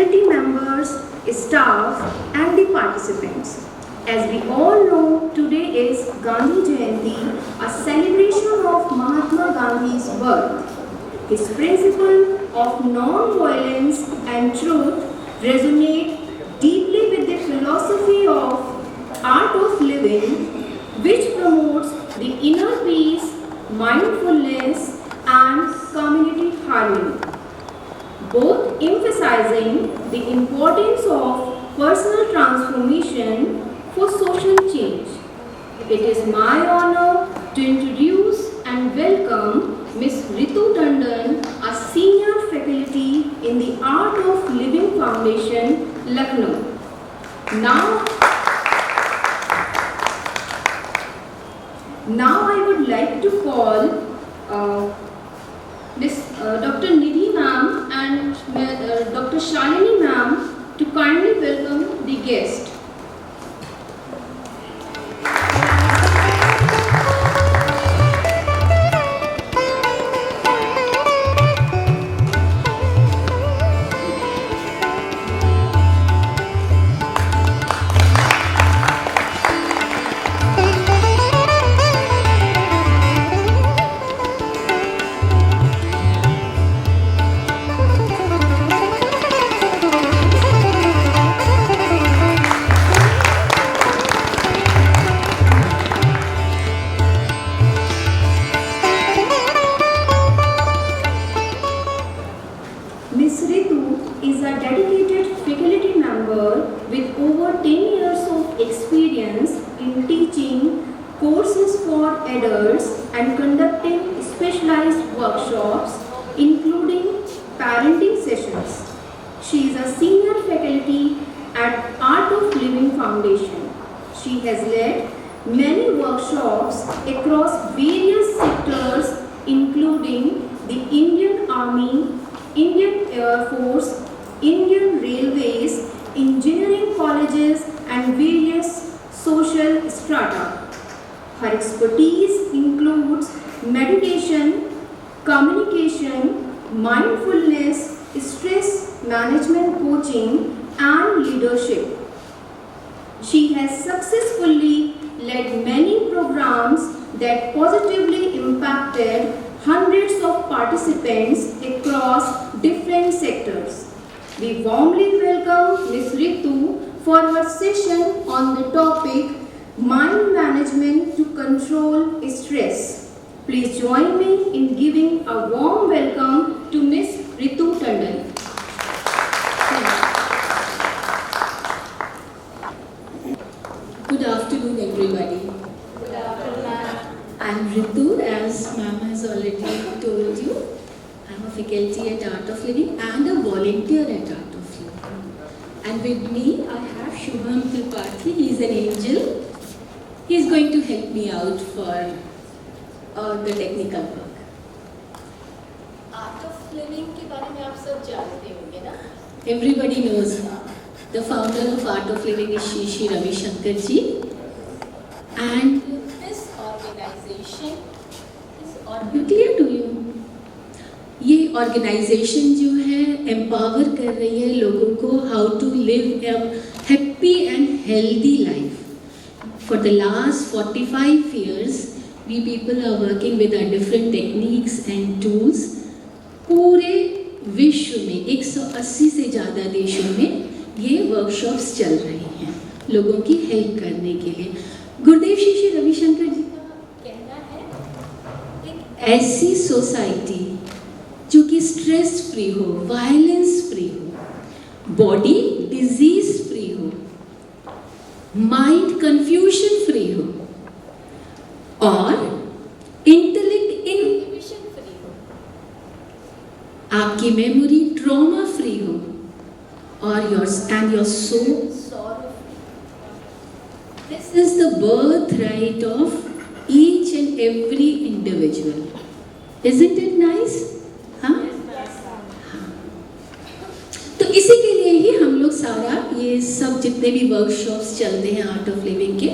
faculty members, staff and the participants. As we all know, today is Gandhi Jayanti, a celebration of Mahatma Gandhi's birth. His principle of non-violence and truth resonate deeply with the philosophy of art of living, which promotes the inner peace, mindfulness and community harmony, both emphasizing the importance of personal transformation for social change. It is my honor to introduce and welcome Ms. Ritu Tandon, a senior faculty in the Art of Living Foundation, Lucknow. Now I would like to call Dr. Nidhi ma'am and Dr. Shalini ma'am to kindly welcome the guest. Ms. Ritu is a dedicated faculty member with over 10 years of experience in teaching courses for adults and conducting specialized workshops, including parenting sessions. She is a senior faculty at Art of Living Foundation. She has led many workshops across various sectors, including the Indian Army, Indian Air Force, Indian Railways, engineering colleges and various social strata. Her expertise includes meditation, communication, mindfulness, stress management coaching and leadership. She has successfully led many programs that positively impacted hundreds of participants across different sectors. We warmly welcome Ms. Ritu for her session on the topic Mind Management to Control Stress. Please join me in giving a warm welcome to Ms. Ritu Tandon. Good afternoon, everybody. Good afternoon. I'm Ritu, as ma'am has already told you. I'm a faculty at Art of Living and a volunteer at Art of Living. And with me, I have Shubham Tripathi. He's an angel. He's going to help me out for the technical work. Art of living के बारे में आप सब जानते होंगे ना? Everybody knows the founder of Art of Living is Shri Ravi Shankar ji. And This organization clear to you? ये organisation जो है एम्पावर कर रही है लोगों को how to live a happy and healthy life. For the last 45 years we people are working with our different techniques and tools. पूरे विश्व में 180 से ज़्यादा देशों में ये वर्कशॉप्स चल रही हैं लोगों की हेल्प करने के लिए. गुरुदेव श्री रविशंकर जी का कहना है एक ऐसी सोसाइटी जो कि स्ट्रेस फ्री हो, वायलेंस फ्री हो, बॉडी डिजीज फ्री हो, माइंड कंफ्यूजन फ्री हो और इंटेलेक्ट इनहिबिशन फ्री हो, आपकी मेमोरी ट्रॉमा फ्री हो और your soul sorrow. This is the birthright of each and every individual. Isn't it nice? हाँ? तो इसी के लिए ही हम लोग सारा ये सब जितने भी वर्कशॉप्स चलते हैं आर्ट ऑफ लिविंग के,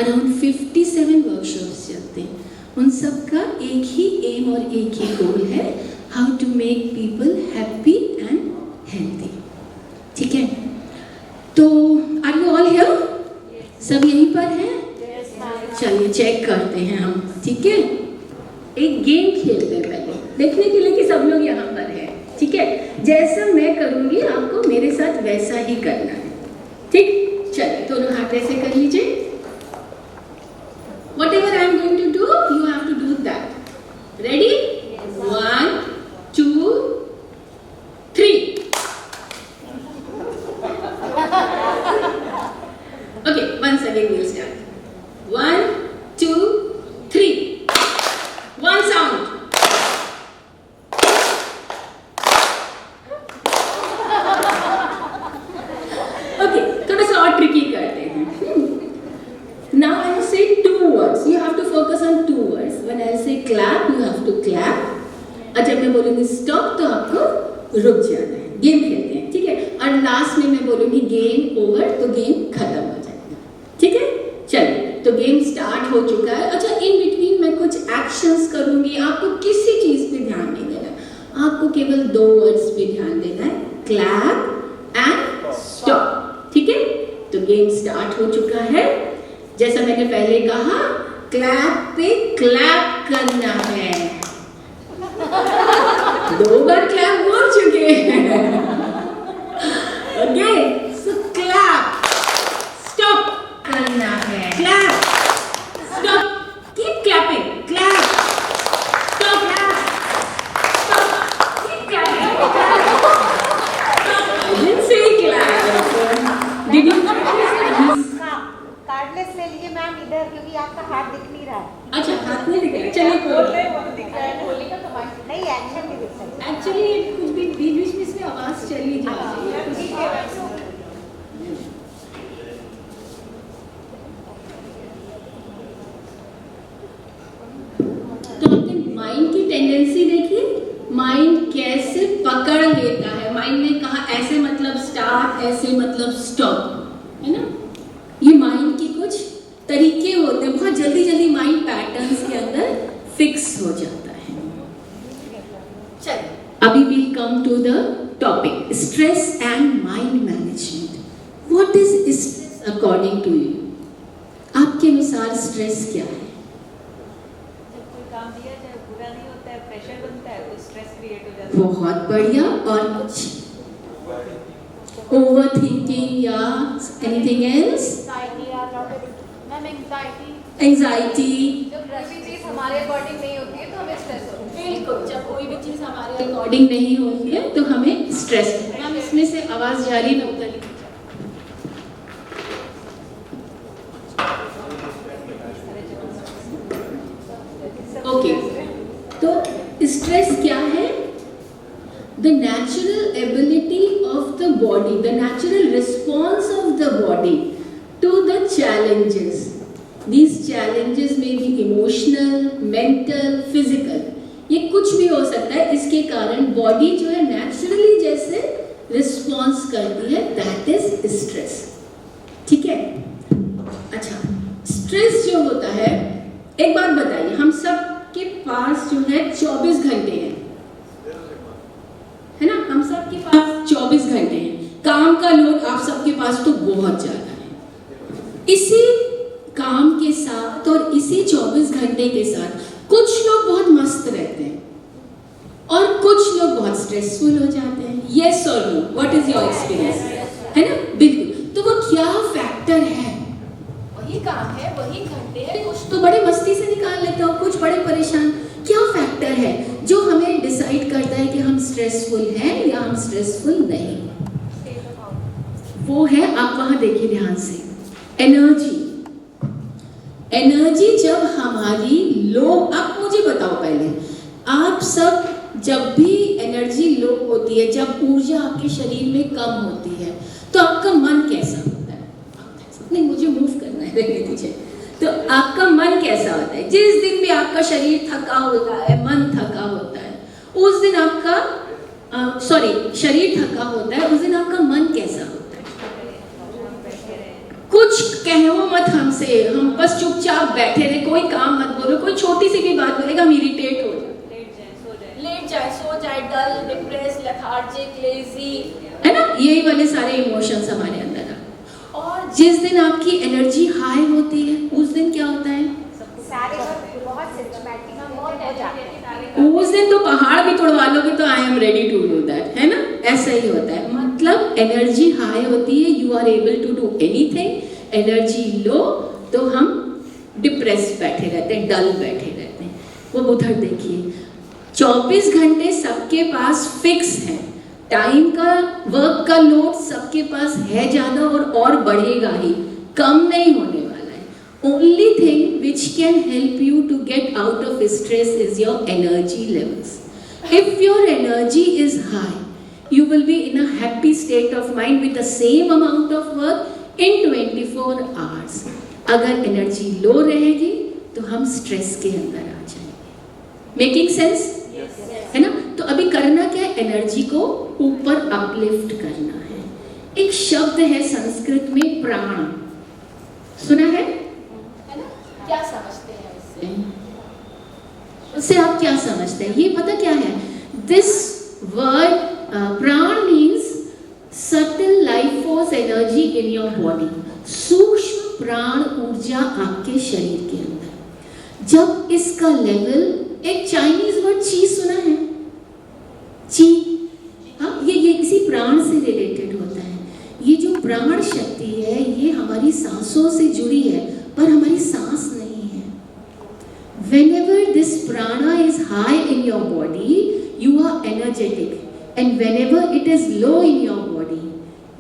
अराउंड 57 वर्कशॉप्स चलते हैं, उन सब का एक ही एम और एक ही गोल है, how to make people happy and healthy. ठीक है, तो आर यू ऑल हियर? सब यहीं पर हैं? चलिए चेक करते हैं हम, ठीक है। एक गेम खेलते हैं पहले, देखने के लिए कि सब लोग यहाँ पर हैं, ठीक है। जैसा मैं करूँगी आपको मेरे साथ वैसा ही करना है, ठीक। चलिए दोनों हाथ ऐसे कर लीजिए। Whatever I am going to do, you have to do that. Ready? 1, 2, 3. Okay, once again we'll start. 1, 2, 3. One sound. Okay, थोड़ा सा और ट्रिकी करते हैं। Now I will say 2 words. You have to focus on 2 words. When I say clap, you have to clap. और जब मैं बोलूँगी stop, तो आपको रुक जाना है। गेम खेलते हैं, ठीक है। और लास्ट में मैं बोलूँगी गेम ओवर, तो गेम खत्म हो जाएगा, ठीक है। चलिए, तो गेम स्टार्ट हो चुका है। अच्छा, इन बिटवीन मैं कुछ एक्शंस करूँगी, आपको किसी चीज़ पे ध्यान नहीं देना, आपको केवल 2 वर्ड्स पे ध्यान देना है, क्लैप एंड स्टॉप, ठीक है। तो गेम स्टार्ट हो चुका है। जैसा मैंने पहले कहा, क्लैप पे क्लैप करना है। 2 बार क्लैप बोल चुके हैं। ओके, सो क्लैप, स्टॉप करना है, clap, stop, keep clapping, clap, stop, stop, keep clapping, I didn't say clap. Did you? Cardless ले लीजिए मैम इधर, क्योंकि आपका हाथ दिख नहीं रहा है। अच्छा, हाथ नहीं दिख रहा है, चलिए दिख रहा है, बोलने का कमांड नहीं एक्शन नहीं दिख रहा। एक्चुअली कुछ भी बीच में इसमें आवाज चली जा रही है। ठीक है। तो आपने माइंड की टेंडेंसी देखी, माइंड कैसे पकड़ लेता है। माइंड ने कहा ऐसे मतलब स्टार्ट, ऐसे मतलब स्टॉप, है ना। ये माइंड की कुछ तरीके होते हैं, बहुत जल्दी जल्दी माइंड पैटर्न्स के अंदर फिक्स हो जाता है। चलिए, अभी we come to the topic stress and mind management. What is stress according to you? आपके अनुसार स्ट्रेस क्या है? जब कोई काम दिया जाए पूरा नहीं होता है, प्रेशर बनता है, तो स्ट्रेस क्रिएट हो जाता है। बहुत बढ़िया। और कुछ ओवर थिंकिंग या एनीथिंग एल्स? एंजाइटी। जब कोई भी चीज़ हमारे अकॉर्डिंग नहीं होती है तो हमें स्ट्रेस होता है। बिल्कुल, जब कोई भी चीज हमारे अकॉर्डिंग नहीं होती है तो हमें स्ट्रेस। मैम इसमें से आवाज जारी न उतरी। ओके, तो स्ट्रेस क्या है? The natural ability of the body, the natural response of the body to the challenges. These challenges may be emotional, mental, physical. ये कुछ भी हो सकता है। इसके कारण बॉडी जो है नेचुरली जैसे रिस्पॉन्स करती है, दैट इज स्ट्रेस, ठीक है। अच्छा, स्ट्रेस जो होता है, एक बात बताइए, हम सब के पास जो है 24 घंटे हैं, है ना। हम सब के पास 24 घंटे हैं। काम का लोड आप सबके पास तो बहुत ज्यादा है। इसी काम के साथ और इसी 24 घंटे के साथ कुछ लोग बहुत मस्त रहते हैं और कुछ लोग बहुत स्ट्रेसफुल हो जाते हैं। यस और no, what is your experience, है ना। बिल्कुल, तो वो क्या फैक्टर है? वही काम है, वही घंटे हैं। कुछ तो बड़े मस्ती से निकाल लेते हो, कुछ बड़े परेशान। क्या फैक्टर है जो हमें डिसाइड करता है कि हम स्ट्रेसफुल हैं या हम स्ट्रेसफुल नहीं? वो है, आप वहां देखिए ध्यान से, एनर्जी। एनर्जी जब हमारी लो, आप मुझे बताओ पहले, आप सब जब भी एनर्जी लो होती है, जब ऊर्जा आपके शरीर में कम होती है, तो आपका मन कैसा होता है? नहीं, मुझे मूव करना है, रहने दीजिए। तो आपका मन कैसा होता है? जिस दिन भी आपका शरीर थका होता है, मन थका होता है, उस दिन आपका शरीर थका होता है, उस दिन आपका मन कैसा होता है? कुछ कहो मत हमसे, हम बस चुपचाप बैठे रहे, कोई काम मत बोलो, कोई छोटी सी भी बात बोलेगा हम इरिटेट हो जाए, लेट जाए, सो जाए, डल, डिप्रेस, लेथार्जिक, लेजी, है ना, यही वाले सारे इमोशंस हमारे अंदर आ। और जिस दिन आपकी एनर्जी हाई होती है उस दिन क्या होता है, बहुत सिस्टमैटिक हो जाते हैं। उस दिन तो पहाड़ भी तोड़वा लोगे तो I am ready to do that, है ना, ऐसा ही होता है। मतलब एनर्जी हाई होती है, you are able to do anything. Energy low तो हम डिप्रेस बैठे रहते हैं, डल बैठे रहते हैं। वो उधर देखिए 24 घंटे सबके पास फिक्स है, टाइम का वर्क का लोड सबके पास है ज़्यादा और बढ़ेगा ही, कम नहीं होने वाला है। Only thing which can help you to get out of stress is your energy levels. If your energy is high you will be in a happy state of mind with the same amount of work in 24 hours. अगर energy low रहेगी तो हम stress के अंदर आ जाएंगे। Making sense? है ना। तो अभी करना क्या है, एनर्जी को ऊपर अपलिफ्ट करना है। एक शब्द है संस्कृत में प्राण, सुना है ना? क्या समझते हैं उससे आप क्या समझते हैं? ये पता क्या है? दिस वर्ड प्राण means subtle life force energy in your body, सूक्ष्म प्राण ऊर्जा आपके शरीर के अंदर। जब इसका लेवल, एक चाइनीज वर्ड ची सुना है, ची, हाँ, ये किसी प्राण से रिलेटेड होता है। ये जो प्राण शक्ति है ये हमारी सांसों से जुड़ी है पर हमारी सांस नहीं है। Whenever this prana is high in your body, you are energetic, and whenever it is low in your body,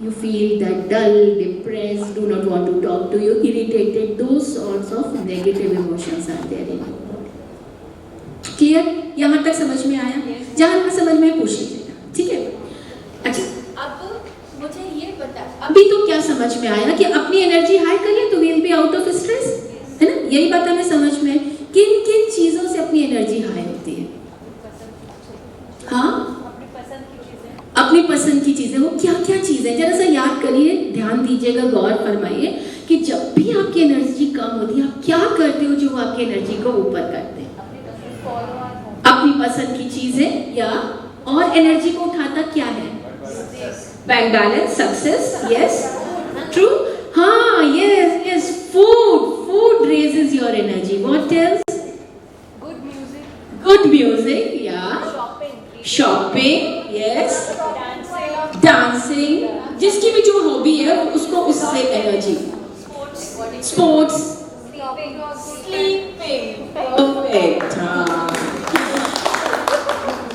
you feel that dull, depressed, do not want to talk to you, irritated. Those sorts of negative emotions are there in your body. Clear? यहाँ तक समझ में आया? जहाँ तक समझ में पूछ लीजिएगा, ठीक है? अच्छा, अब मुझे ये बता, अभी तो क्या समझ में आया कि अपनी एनर्जी हाई करिए तो will be out of stress, है ना? यही बात हमें समझ में, किन किन चीजों से अपनी एनर्जी हाई होती है? हाँ, अपनी पसंद की चीजें। वो क्या क्या चीजें, जरा सा याद करिए, ध्यान दीजिएगा, गौर फरमाइए कि जब भी आपकी एनर्जी कम होती है आप क्या करते हो जो आपकी एनर्जी को ऊपर करते हैं? अपनी पसंद की चीजें, या और एनर्जी को उठाता क्या है? Bank balance, success, yes, true, हाँ, yes yes, food raises your energy. What else? Good music, या शॉपिंग, यस, डांसिंग, जिसकी भी जो हॉबी है उसको उससे एनर्जी, स्पोर्ट्स, स्लीपिंग, परफेक्ट। हाँ,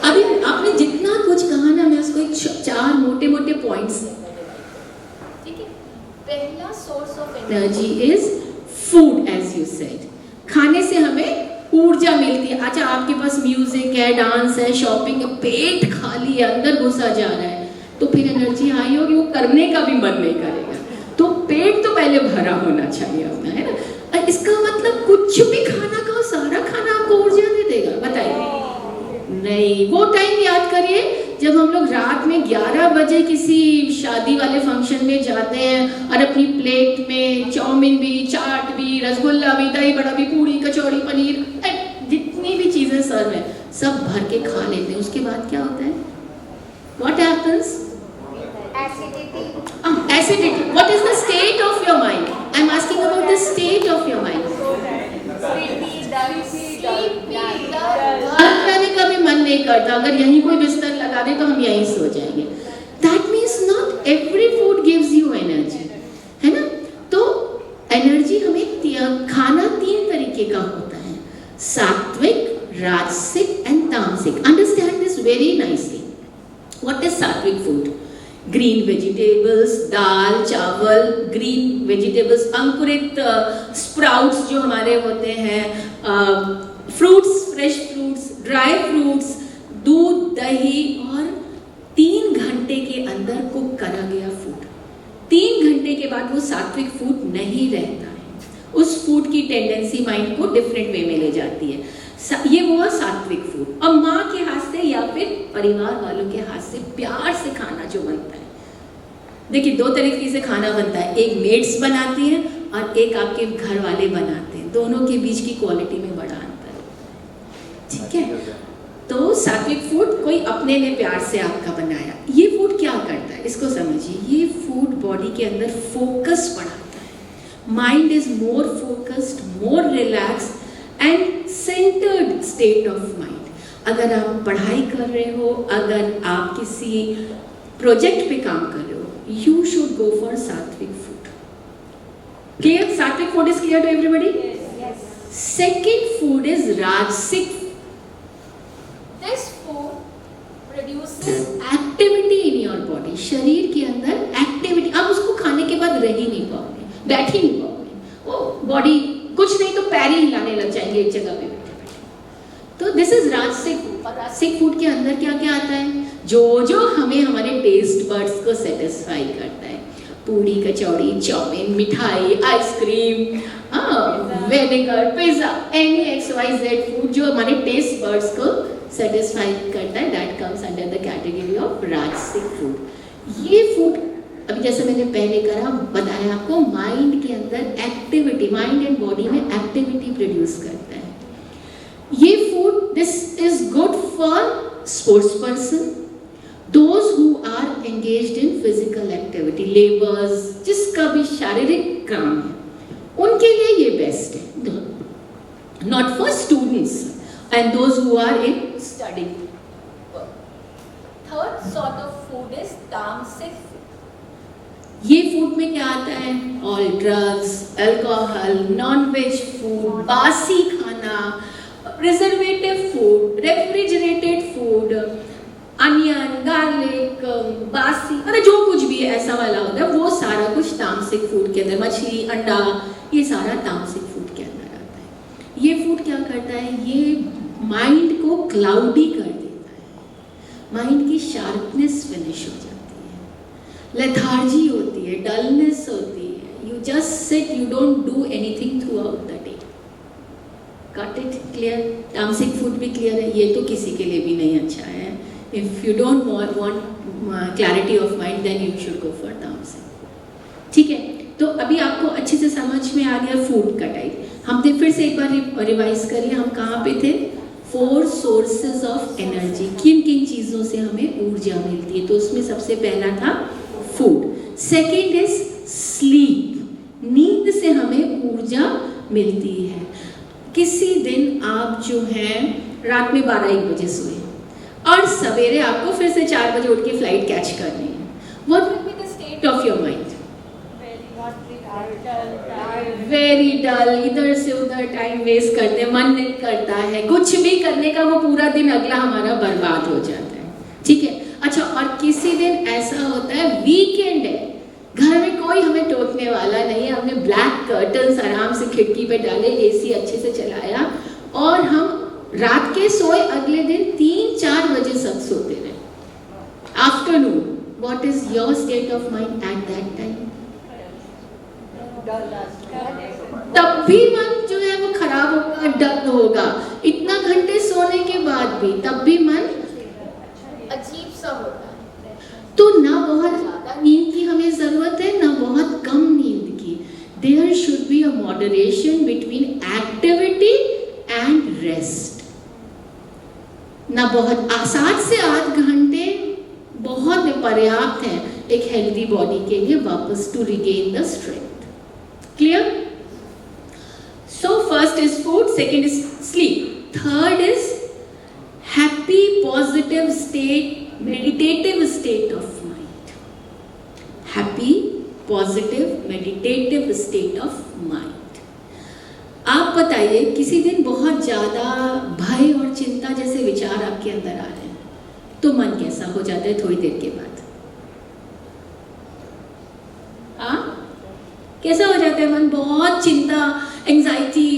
अभी आपने जितना कुछ कहा ना, मैं उसको एक 4 मोटे मोटे पॉइंट्स, ठीक है? पहला source of energy is food, as you said. खाने से हमें ऊर्जा मिलती है। अच्छा, आपके पास म्यूजिक है, डांस है, शॉपिंग है, पेट खाली है, अंदर घुसा जा रहा है, तो फिर एनर्जी हाई होगी, वो करने का भी मन नहीं करेगा। तो पेट तो पहले भरा होना चाहिए अपना, है ना? इसका मतलब कुछ भी खाना खाओ, सारा खाना आपको ऊर्जा दे देगा? बताइए, नहीं। वो टाइम याद करिए जब हम लोग रात में 11 बजे किसी शादी वाले फंक्शन में जाते हैं और अपनी प्लेट में चाउमीन भी, चाट भी, रसगुल्ला भी, दही बड़ा भी, पूरी, कचौड़ी, पनीर, जितनी भी चीजें सर्व है सब भर के खा लेते हैं। उसके बाद क्या होता है? What happens? Acidity. What is the state of your mind? I am asking about the state of your mind. खाने का भी मन नहीं करता, अगर यहीं कोई बिस्तर लगा दे तो हम यहीं सो जाएंगे। That means not every food gives you energy, है ना? तो एनर्जी हमें खाना 3 तरीके का होता है, सात्विक, राजसिक एंड तामसिक. Understand this very nicely. What is sattvic food? Green vegetables, दाल, चावल, green vegetables, अंकुरित sprouts जो हमारे होते हैं, fruits, fresh fruits, dry fruits, दूध, दही और 3 घंटे के अंदर कुक करा गया फूड. 3 घंटे के बाद वो सात्विक फूड नहीं रहता है. उस फूड की टेंडेंसी माइंड को डिफरेंट वे में ले जाती है. ये हुआ सात्विक फूड. और माँ के हाथ से या फिर परिवार वालों के हाथ से प्यार से खाना जो बनता है. देखिए 2 तरीके से खाना बनता है. एक मेड्स बनाती हैं और एक आपके घर वाले बनाते हैं. दोनों के बीच की क्वालिटी में बड़ा अंतर है. ठीक है. तो सात्विक फूड कोई अपने ने प्यार से आपका बनाया. ये फूड क्या करता है? इसको समझिए, ये फूड बॉडी के अंदर फोकस बढ़ाता है. Mind is more focused, more relax and centred state of mind. अगर आप पढ़ाई कर रहे हो, अगर आप किसी प्रोजेक्ट पे काम कर रहे हो, you should go for sattvic food. Clear? Sattvic food is clear to everybody? Second food is Rajasic. This food produces Activity in your body. शरीर के अंदर एक्टिविटी. आप उसको खाने के बाद रह ही नहीं पाओगे, बैठ ही नहीं पाओगे. वो बॉडी कुछ नहीं तो पैर ही हिलाने लग जाएंगे एक जगह पे बैठे बैठे. तो दिस इज राजसिक फूड. और राजसिक फूड के अंदर क्या क्या आता है? जो हमें हमारे टेस्ट बर्ड्स को सेटिस्फाई करता है. पूरी, कचौड़ी, चाउमीन, मिठाई, ice cream, vinegar, pizza, any XYZ food जो हमारे टेस्ट बर्ड्स को सेटिस्फाई करता है, that comes under the category of राजसिक फूड. ये फूड अभी जैसे मैंने पहले बताया आपको, माइंड के अंदर एक्टिविटी, माइंड एंड बॉडी में एक्टिविटी प्रोड्यूस करता है. ये food, this is good for sports person, those who are engaged in physical activity, laborers, जिसका भी शारीरिक काम है, उनके लिए ये बेस्ट है. Not for students and those who are in study. third sort of food is tamasic food. ये फूड में क्या आता है? All drugs, alcohol, non-veg food, बासी खाना, preservative food, refrigerated food, onion, garlic, बासी, मतलब जो कुछ भी ऐसा वाला होता है, वो सारा कुछ तामसिक फूड के अंदर, मछली, अंडा, ये सारा तामसिक फूड के अंदर आता है. ये फूड क्या करता है? ये माइंड को क्लाउडी कर देता है. माइंड की शार्पनेस फिनिश हो जाती है, लेथार्जी होती है, डलनेस होती है. You just sit, you don't do anything through out the day. Got it? Clear? तामसिक फूड भी क्लियर है. ये तो किसी के लिए भी नहीं अच्छा है. If you don't want clarity of mind, then you should go for tamasic. ठीक है, तो अभी आपको अच्छे से समझ में आ गया फूड का टाइप. हमने फिर से एक बार रिवाइज करिए, हम कहाँ पे थे? 4 sources of energy. किन किन चीज़ों से हमें ऊर्जा मिलती है? तो उसमें सबसे पहला था फूड. Second is sleep. नींद से हमें ऊर्जा मिलती है. किसी दिन आप जो है रात में 12-1 बजे सोए और सवेरे आपको फिर से 4 बजे उठ के फ्लाइट कैच करनी है. What will be the state of your mind? Very dull. इधर से उधर टाइम वेस्ट करते, मन नहीं करता है कुछ भी करने का. वो पूरा दिन अगला हमारा बर्बाद हो जाता है. ठीक है. अच्छा, और किसी दिन ऐसा होता है, वीकेंड है, घर में कोई हमें टोकने वाला नहीं है, हमने ब्लैक कर्टन्स आराम से खिड़की पे डाले, AC अच्छे से चलाया और हम रात के सोए, अगले दिन 3-4 बजे सब सोते रहे. Afternoon, what is your state of mind at that time? तब भी मन जो है वो खराब होगा, डल होगा. इतना घंटे सोने के बाद भी तब भी मन अजीब सा होता है. तो ना बहुत ज्यादा नींद की हमें जरूरत है, ना बहुत कम नींद की. There should be a moderation between activity and rest. ना बहुत 7 से 8 घंटे बहुत पर्याप्त है एक हेल्दी बॉडी के लिए वापस to regain the strength. Clear? So first is food, second is sleep, third is happy positive state, meditative state of mind. Happy positive meditative state of mind. आप बताइए, किसी दिन बहुत ज़्यादा भय और चिंता जैसे विचार आपके अंदर आ रहे हैं, तो मन कैसा हो जाता है थोड़ी देर के बाद? हाँ, कैसा हो जाता है मन? बहुत चिंता, एंजाइटी,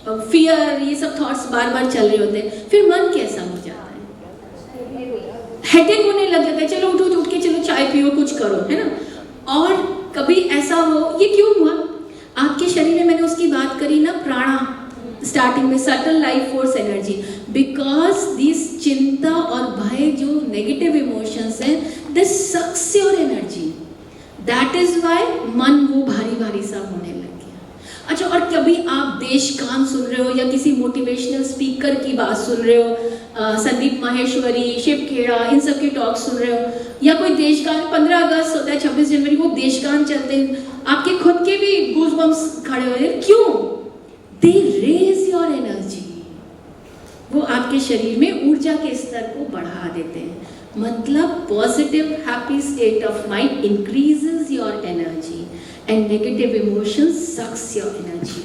फियर, ये सब थॉट्स बार बार चल रहे होते हैं. फिर मन कैसा हो जाता है? हेडेक होने लग जाता है. चलो उठ के चलो चाय पियो, कुछ करो, है ना. और कभी ऐसा हो, ये क्यों हुआ? आपके शरीर में, मैंने उसकी बात करी ना, प्राणा, स्टार्टिंग में subtle life force energy. Because this चिंता और भय जो नेगेटिव इमोशंस हैं, this sucks your energy. That is why मन वो भारी भारी सा होने लग गया. अच्छा, और कभी आप देशगान सुन रहे हो या किसी मोटिवेशनल स्पीकर की बात सुन रहे हो, संदीप माहेश्वरी, शिव खेड़ा, इन सब के टॉक सुन रहे हो, या कोई देशगान 15 अगस्त होता है, 26 जनवरी, वो देशगान चलते हैं, आपके खुद के भी गूज़बम्स खड़े हो रहे हैं, क्यों? दे रेज योर एनर्जी, वो आपके शरीर में ऊर्जा के स्तर को बढ़ा देते हैं। मतलब positive happy state of mind increases your energy and negative emotions sucks your energy.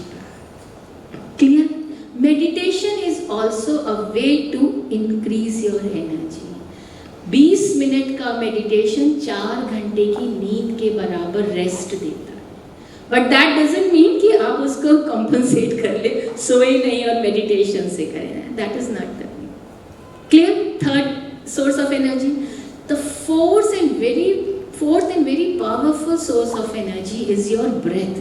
Clear? Meditation is also a way to increase your energy. 20 minute का मेडिटेशन 4 घंटे की नींद के बराबर रेस्ट देता है, बट दैट डजंट मीन कि आप उसको कॉम्पनसेट कर ले, सोए नहीं और मेडिटेशन से करें, that is not the mean. Clear? Third source of energy, the fourth and very powerful source of energy is your breath.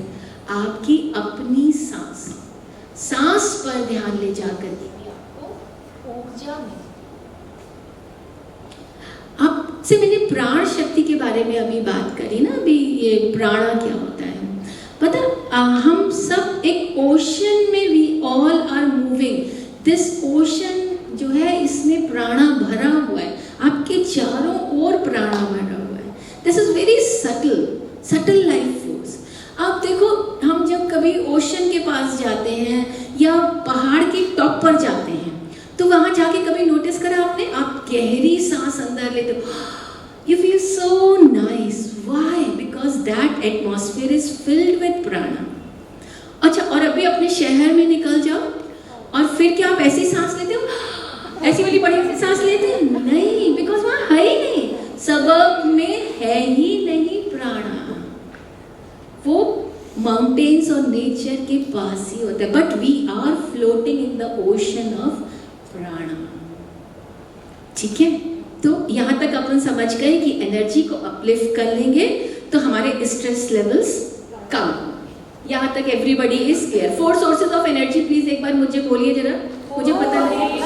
आपकी अपनी सांस पर ध्यान ले जाकर के आपको ऊर्जा मिले. आपसे मैंने प्राण शक्ति के बारे में अभी बात करी ना, अभी ये प्राणा क्या होता है पता? हम सब एक ओशन में, we all are moving, this ocean जो है इसमें प्राणा भरा हुआ है, आपके चारों ओर प्राणा भरा हुआ है. This is very subtle life force. आप देखो, हम जब कभी ओशन के पास जाते हैं या पहाड़ के टॉप पर जाते हैं, तो वहां जाके कभी नोटिस करा आपने, आप गहरी सांस अंदर लेते हो, you feel so nice. Why? Because that atmosphere is filled with प्राणा. अच्छा, और अभी अपने शहर में निकल जाओ और फिर क्या आप ऐसी सांस लेते हो, ऐसी वाली बड़ी सांस लेते हैं? नहीं, बिकॉज वहां है ही नहीं, सबब में है ही नहीं प्राणा. वो माउंटेन्स और नेचर के पास ही होता है, but we are floating in the ocean of prana. ठीक है, तो यहां तक अपन समझ गए कि एनर्जी को अपलिफ्ट कर लेंगे तो हमारे स्ट्रेस लेवल्स कम. यहां तक everybody is clear. 4 sources of energy please एक बार मुझे बोलिए जरा, मुझे पता नहीं.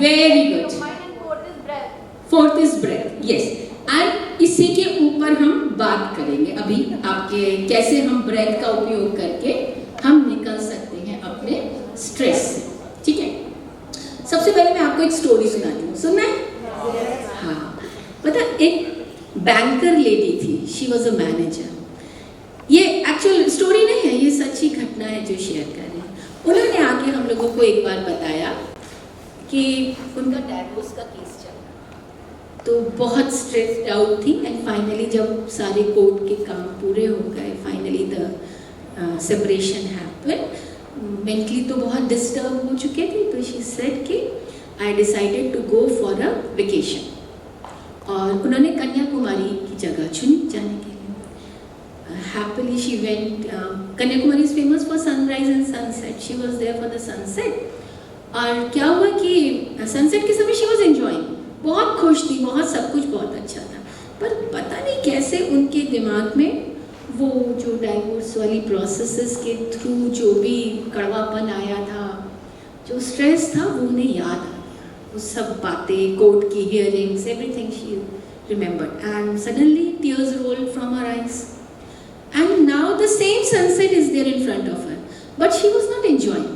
Very good. Fourth is breath. Yes, and इसी के ऊपर हम बात करेंगे अभी, आपके कैसे हम ब्रेथ का उपयोग करके हम निकल सकते हैं अपने स्ट्रेस से. ठीक है, सबसे पहले मैं आपको एक स्टोरी सुनाती हूँ, सुनना है? हाँ, पता एक बैंकर लेडी थी, शी वॉज अ मैनेजर. ये एक्चुअल स्टोरी नहीं है, ये सच्ची घटना है जो शेयर कर रहे हैं. उन्होंने आके हम लोगों को एक बार बताया कि उनका डाइवोर्स का केस चल रहा, तो बहुत स्ट्रेस्ड आउट थी. एंड फाइनली जब सारे कोर्ट के काम पूरे हो गए, finally the separation happen. Mentally तो बहुत डिस्टर्ब हो चुके थे, तो शी सेड कि I decided to go for a vacation. और उन्होंने कन्याकुमारी की जगह चुनी जाने के लिए. Happily she went. Kanyakumari is famous for sunrise and sunset. She was there for the sunset. और क्या हुआ कि सनसेट के समय she was enjoying, बहुत खुश थी, बहुत सब कुछ बहुत अच्छा था. पर पता नहीं कैसे उनके दिमाग में वो जो डाइवोर्स वाली प्रोसेसेस के थ्रू जो भी कड़वापन आया था, जो स्ट्रेस था, वो उन्हें याद आ गया. वो सब बातें, कोर्ट की hearings, everything she remembered, and suddenly tears rolled from her eyes. And now the same sunset is there in front of her, but she was not enjoying.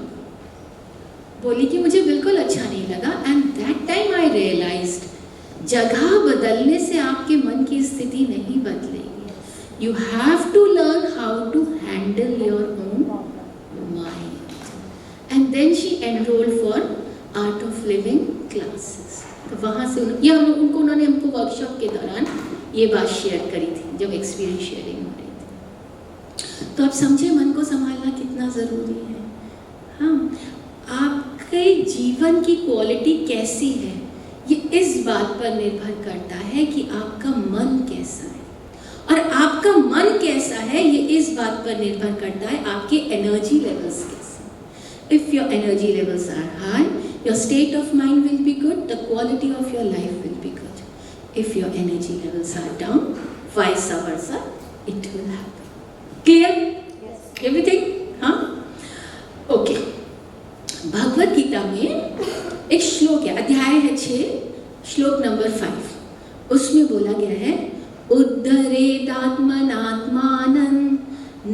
बोली कि मुझे बिल्कुल अच्छा नहीं लगा. And that time I realized, जगह बदलने से आपके मन की स्थिति नहीं बदलेगी. You have to learn how to handle your own mind. And then she enrolled for Art of Living classes. तो वहाँ से उन्होंने हमको वर्कशॉप के दौरान ये बात शेयर करी थी, जब एक्सपीरियंस शेयरिंग हो रही थी. तो आप समझे मन को संभालना कितना ज़रूरी है. हाँ, आपके जीवन की क्वालिटी कैसी है, ये इस बात पर निर्भर करता है कि आपका मन कैसा है. और आपका मन कैसा है, ये इस बात पर निर्भर करता है आपके एनर्जी लेवल्स कैसे. If your energy levels are high, your state of mind will be good, the quality of your life will be good. If your energy levels are down, vice versa, it will happen. Clear everything? हाँ, okay. Bhagavad Gita में एक श्लोक है, अध्याय है 6, श्लोक number 5. उसमें बोला गया है, उद्धरेदात्मनात्मानं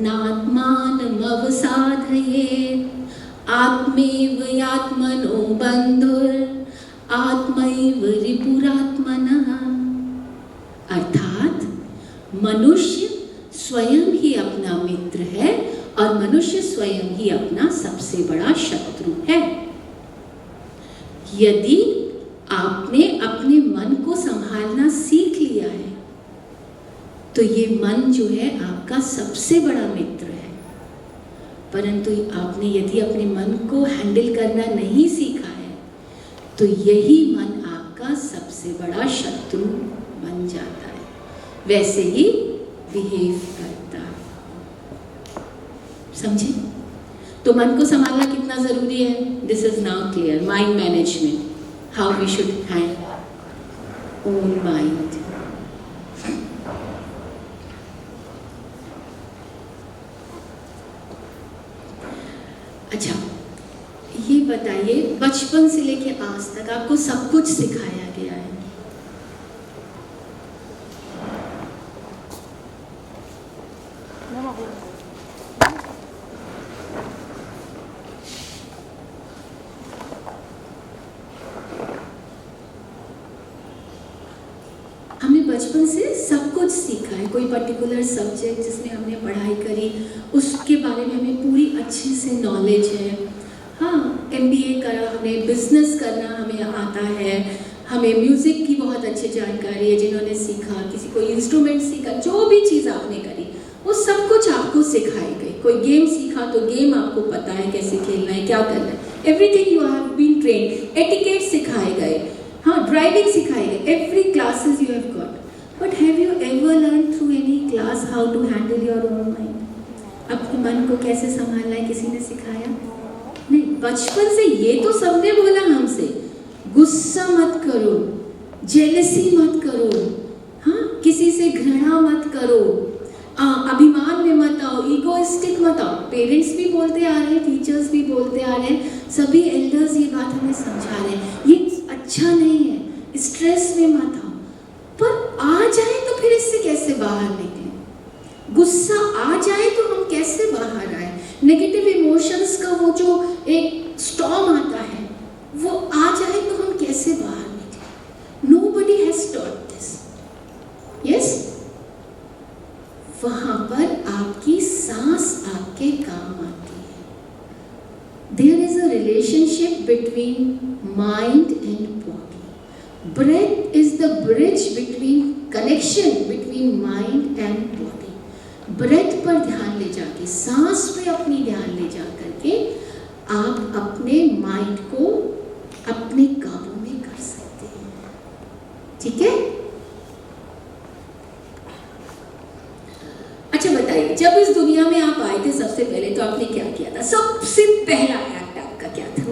नात्मानमवसाधयेत् आत्मैव यात्मनो बन्धुर् आत्मैव रिपुरात्मनः। अर्थात मनुष्य स्वयं ही अपना मित्र है और मनुष्य स्वयं ही अपना सबसे बड़ा शत्रु है। यदि आपने अपने मन को संभालना सीख लिया है तो ये मन जो है आपका सबसे बड़ा मित्र है। परंतु आपने यदि अपने मन को हैंडल करना नहीं सीखा है तो यही मन आपका सबसे बड़ा शत्रु बन जाता है, वैसे ही बिहेव करता है। समझे? तो मन को संभालना कितना जरूरी है? This is now clear. Mind management, how we should handle own mind. अच्छा, ये बताइए, बचपन से लेके आज तक आपको सब कुछ सिखाया गया है, हमने बचपन से सब कुछ सीखा है। कोई पर्टिकुलर सब्जेक्ट जिसमें हमने पढ़ाई करी उसके बारे में हमें पूरी अच्छे से नॉलेज है। हाँ, MBA करा हमने, बिजनेस करना हमें आता है, हमें म्यूज़िक की बहुत अच्छी जानकारी है जिन्होंने सीखा, किसी को इंस्ट्रूमेंट सीखा, जो भी चीज़ आपने करी वो सब कुछ आपको सिखाई गई। कोई गेम सीखा तो गेम आपको पता है कैसे खेलना है, क्या करना है, everything you have been trained. Etiquette सिखाए गए, हाँ, ड्राइविंग सिखाई गई, every classes you have got. But have you ever learn through any class how to handle your own mind? अपने मन को कैसे संभालना है किसी ने सिखाया? नहीं। बचपन से ये तो सबने बोला हमसे, गुस्सा मत करो, जेलसी मत करो, हाँ, किसी से घृणा मत करो, अभिमान में मत आओ, ईगोइस्टिक मत आओ। पेरेंट्स भी बोलते आ रहे हैं, टीचर्स भी बोलते आ रहे हैं, सभी एल्डर्स ये बात हमें समझा रहे हैं, ये अच्छा नहीं है, स्ट्रेस में मत आओ। पर आ जाए तो फिर इससे कैसे बाहर निकले? गुस्सा आ जाए तो हम कैसे बाहर आए? नेगेटिव इमोशंस का वो जो एक स्टॉर्म आता है वो आ जाए तो हम कैसे बाहर निकले? Nobody has taught this. Yes? वहां पर आपकी सांस आपके काम आती है। There is a relationship between mind and body. Breath is the bridge between connection between mind and body. Breath पर ध्यान ले जाके, सांस पे अपनी ध्यान ले जा करके आप अपने माइंड को अपने काबू में कर सकते हैं। ठीक है? अच्छा बताइए, जब इस दुनिया में आप आए थे सबसे पहले तो आपने क्या किया था? सबसे पहला एक्ट आपका क्या था?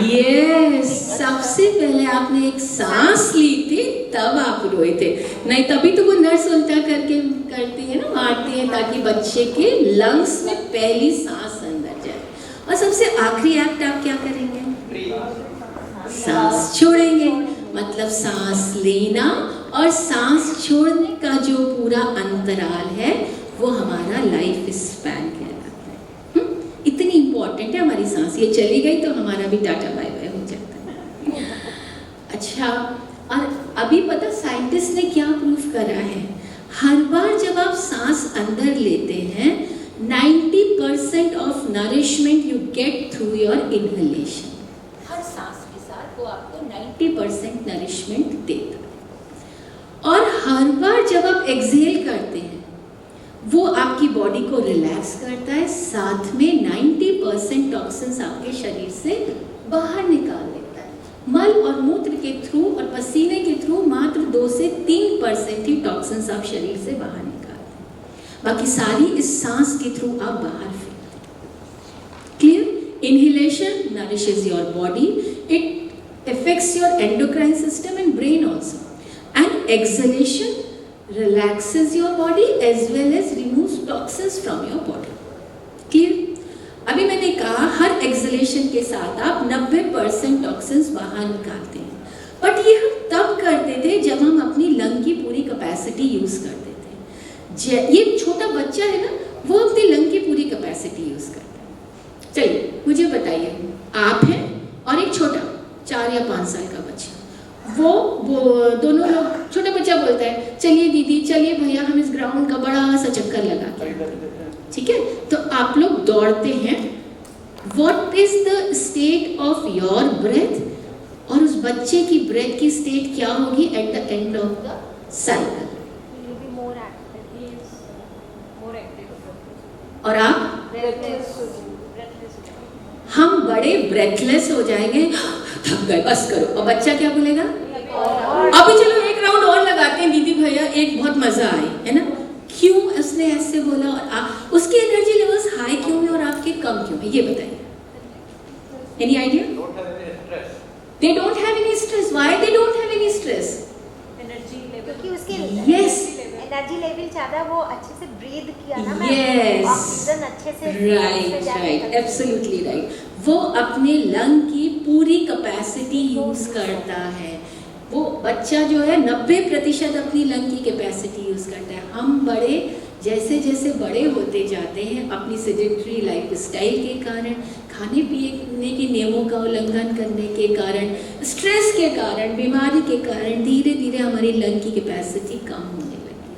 यस, सबसे पहले आपने एक सांस ली थी, तब आप रोए थे। नहीं, तभी तो वो नर्स उल्टा करके करती है ना, मारती है ताकि बच्चे के लंग्स में पहली सांस अंदर जाए। और सबसे आखिरी एक्ट आप क्या करेंगे? सांस छोड़ेंगे। मतलब सांस लेना और सांस छोड़ने का जो पूरा अंतराल है वो हमारा लाइफ स्पैन कहलाता है। इतनी इंपॉर्टेंट है हमारी सांस। ये चली गई तो हमारा भी टाटा बाय बाय हो जाता है। अच्छा, और अभी पता साइंटिस्ट ने क्या प्रूफ करा है? हर बार जब आप सांस अंदर लेते हैं 90% of nourishment you get through your inhalation. हर सांस के साथ वो आपको 90% नरिशमेंट देता है। और हर बार जब आप एक्सहेल करते हैं वो आपकी बॉडी को रिलैक्स करता है, साथ में 90% टॉक्सिन्स आपके शरीर से बाहर निकाल देता है। मल और मूत्र के थ्रू और पसीने के थ्रू मात्र 2 से 3% ही टॉक्सिन्स आप शरीर से बाहर निकालते हैं, बाकी सारी इस सांस के थ्रू आप बाहर फेंकते हैं। Clear? Inhalation nourishes your body, it affects your endocrine system and brain also, and exhalation relaxes your body as well as removes toxins from your body. Clear? अभी मैंने कहा हर एक्सलेशन के साथ आप 90% टॉक्सिन्स बाहर निकालते हैं, बट ये हम तब करते थे जब हम अपनी लंग की पूरी कैपेसिटी यूज करते थे। ये छोटा बच्चा है ना, वो अपनी लंग की पूरी कैपेसिटी यूज करता है। चलिए मुझे बताइए, आप हैं और एक छोटा 4 या 5 साल का बच्चा, वो दोनों लोग, छोटा बच्चा बोलता है चलिए दीदी, चलिए भैया, हम इस ग्राउंड का बड़ा सा चक्कर लगाते हैं, ठीक है? तो आप लोग दौड़ते हैं। What is the state of your breath, और उस बच्चे की ब्रेथ की स्टेट क्या होगी at the end of the cycle? और आप? हम बड़े ब्रेथलेस हो जाएंगे, थक गए, बस करो। और बच्चा क्या बोलेगा? अभी चलो एक राउंड और लगाते हैं दीदी भैया, एक बहुत मजा आए, है ना? क्यों उसने ऐसे बोला? और उसकी एनर्जी लेवल्स हाई क्यों है और आपके कम क्यों है? ये बताइए। Any idea? They don't have any stress. Why they don't have any stress? Energy level, क्योंकि उसके Yes. एनर्जी लेवल ज्यादा, वो अच्छे से ब्रीथ किया ना मैम, Yes. ऑक्सीजन अच्छे से राइट, एब्सोल्युटली राइट। वो अपने लंग की पूरी कैपेसिटी यूज करता है। वो बच्चा जो है 90% अपनी लंग की कैपेसिटी यूज करता है। हम बड़े जैसे जैसे बड़े होते जाते हैं, अपनी सेडेंटरी लाइफ स्टाइल के कारण, खाने पीने के नियमों का उल्लंघन करने के कारण, स्ट्रेस के कारण, बीमारी के कारण धीरे धीरे हमारी लंग की कैपेसिटी कम होने लगी।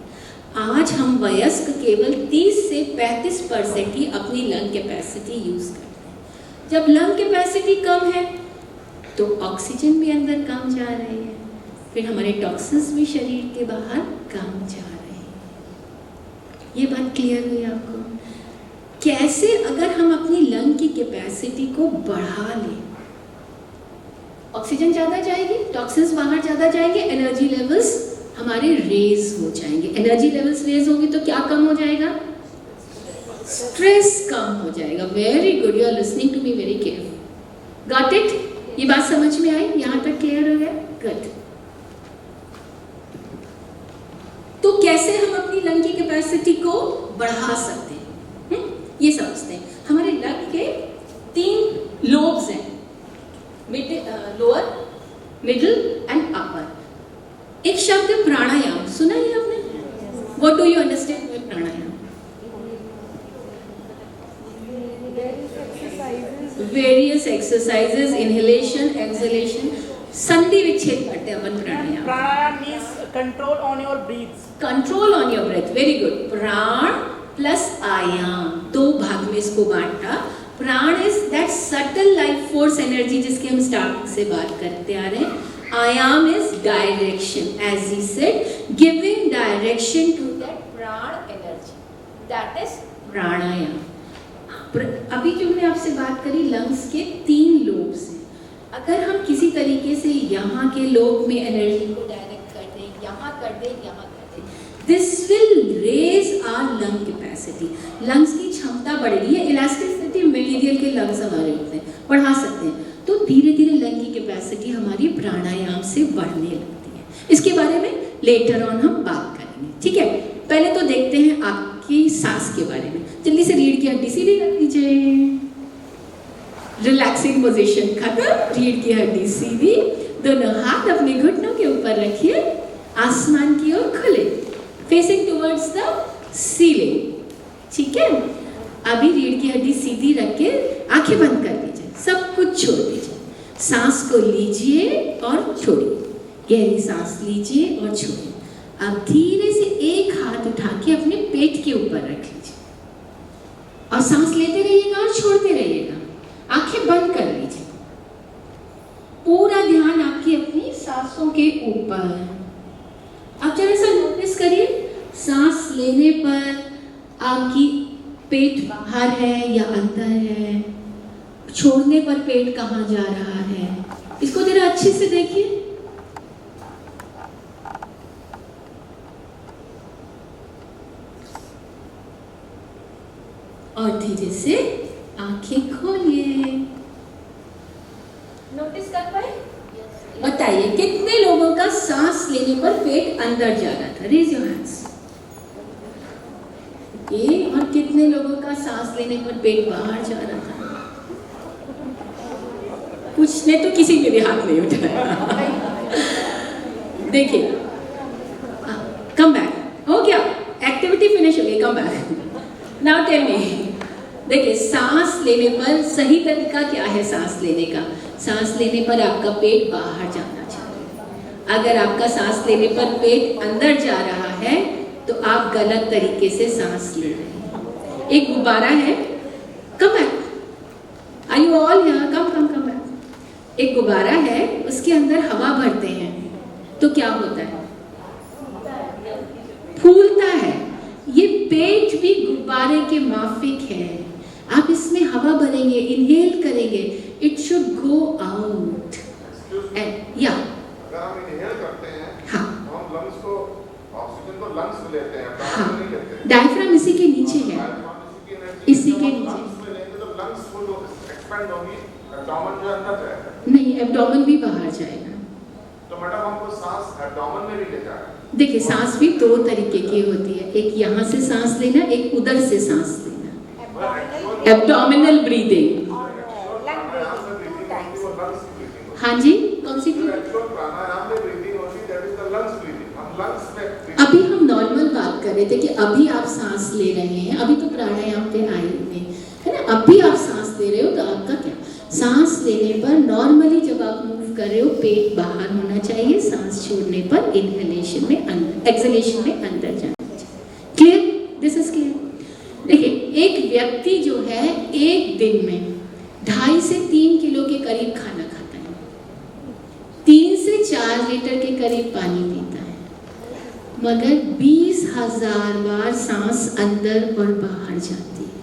आज हम वयस्क केवल 30 से 35% ही अपनी लंग कैपेसिटी यूज करते हैं। जब लंग कैपेसिटी कम है तो ऑक्सीजन भी अंदर कम जा रही है, फिर हमारे टॉक्सिन्स भी शरीर के बाहर कम जा रहे हैं। ये बात क्लियर हुई आपको? कैसे अगर हम अपनी लंग की कैपेसिटी को बढ़ा लें, ऑक्सीजन ज़्यादा जाएगी, टॉक्सिन्स बाहर ज़्यादा जाएंगे, एनर्जी लेवल्स हमारे रेज हो जाएंगे। एनर्जी लेवल्स रेज होंगे तो क्या कम हो जाएगा? स्ट्रेस कम हो जाएगा। Very good, you are listening to me very careful. Got it? ये बात समझ में आई? यहाँ तक क्लियर हो गया? गुड। तो कैसे हम अपनी लंग की कैपेसिटी को बढ़ा सकते हैं? ये समझते हैं। हमारे लंग के 3 लोब्स हैं, लोअर, मिडिल एंड अपर। एक शब्द है प्राणायाम, सुना है आपने? What do you understand by pranayama? Various exercises, inhalation, exhalation, संधि विच्छेद करते हैं अपन pranayama. Pranayama means control on your breath. Control on your breath, very good. Prana plus आयाम, 2 भाग में इसको बांटा। Prana is that subtle life force energy जिसके हम स्टार्टिंग से बात करते आ रहे हैं। आयाम is direction, as he said, giving direction to that prana energy, that is pranayama. अभी जो मैंने आपसे बात करी, लंग्स के 3 लोब्स हैं। अगर हम किसी तरीके से यहाँ के लोब में एनर्जी को डायरेक्ट कर दें, यहाँ कर दें, यहाँ कर दें, this will raise our lung capacity. Lungs की क्षमता बढ़ेगी। ये इलास्टिसिटी मटेरियल के लंग्स हमारे होते हैं, बढ़ा सकते हैं। तो धीरे धीरे लंग की कैपेसिटी हमारी प्राणायाम से बढ़ने लगती है। इसके बारे में लेटर ऑन हम बात करेंगे, ठीक है? पहले तो देखते हैं आपकी सांस के बारे में। जल्दी से रीढ़ की हड्डी सीधी कर दीजिए। रिलैक्सिंग पोजीशन खत्म, रीढ़ की हड्डी सीधी, दोनों हाथ अपने घुटनों के ऊपर रखिए, आसमान की ओर खुले, फेसिंग टुवर्ड्स द सीलिंग, ठीक है? अभी रीढ़ की हड्डी सीधी रख के आंखें बंद कर लीजिए, सब कुछ छोड़ दीजिए। सांस को लीजिए और छोड़िए, गहरी सांस लीजिए और छोड़िए। अब धीरे से एक हाथ उठा के अपने पेट के ऊपर रख लीजिए और सांस लेते रहिएगा और छोड़ते रहिएगा। आंखें बंद कर लीजिए। पूरा ध्यान आपकी अपनी सांसों के ऊपर। अब जरा सा नोटिस करिए, सांस लेने पर आपकी पेट बाहर है या अंदर है, छोड़ने पर पेट कहाँ जा रहा है, इसको जरा अच्छे से देखिए। और धीरे से आंखें खोलिए। नोटिस कर पाए? बताइए कितने लोगों का सांस लेने पर पेट अंदर जा रहा था? Raise your hands. और कितने लोगों का सांस लेने पर पेट बाहर जा रहा था? कुछ ने तो किसी ने भी हाथ नहीं उठाया। देखिए, कम बैक हो गया, एक्टिविटी फिनिश हो गई, come back. Now tell me, देखिए सांस लेने पर सही तरीका क्या है सांस लेने का? सांस लेने पर आपका पेट बाहर जाना चाहिए। अगर आपका सांस लेने पर पेट अंदर जा रहा है तो आप गलत तरीके से सांस ले रहे हैं। एक गुब्बारा है, come back, are you all here, come back. एक गुब्बारा है, उसके अंदर हवा भरते हैं तो क्या होता है? फूलता है। ये पेट भी गुब्बारे के माफिक है। आप इसमें हवा भरेंगे, इनहेल करेंगे, इट शुड गो आउट। या अगर हम इनहेल करते हैं, हाँ, तो हम लंग्स को, ऑक्सीजन को लंग्स में लेते हैं, हाँ, नहीं लेते हैं। डायफ्राम इसी के नीचे है, इसी के नीचे। लंग्स में लेंगे तो लंग्स फुल एक्सपेंड होगी, एब्डोमेन जो अंदर जाएगा। नहीं, एब्डोमेन भी बाहर जाएगा। तो मैडम हमको सांस एब्डोमेन में भी ले जाएगा। देखिए सांस भी दो तरीके की होती है, एक यहाँ से सांस लेना, एक उधर से सांस लेना। Abdominal breathing. हाँ जी, कौन सी? अभी हम नॉर्मल बात कर रहे थे कि अभी आप सांस ले रहे हैं, अभी तो प्राणायाम पे आए हुए है ना। अभी आप सांस ले रहे हो तो आपका क्या, सांस लेने पर नॉर्मली जब आप मूव कर रहे हो पेट बाहर होना चाहिए, सांस छोड़ने पर इनहेलेशन में अंदर, एक्सहेलेशन में अंदर जाना चाहिए। क्लियर? This is clear. देखिए एक व्यक्ति जो है एक दिन में 2.5 से 3 किलो के करीब खाना खाता है, 3 से 4 लीटर के करीब पानी पीता है, मगर 20,000 बार सांस अंदर और बाहर जाती है।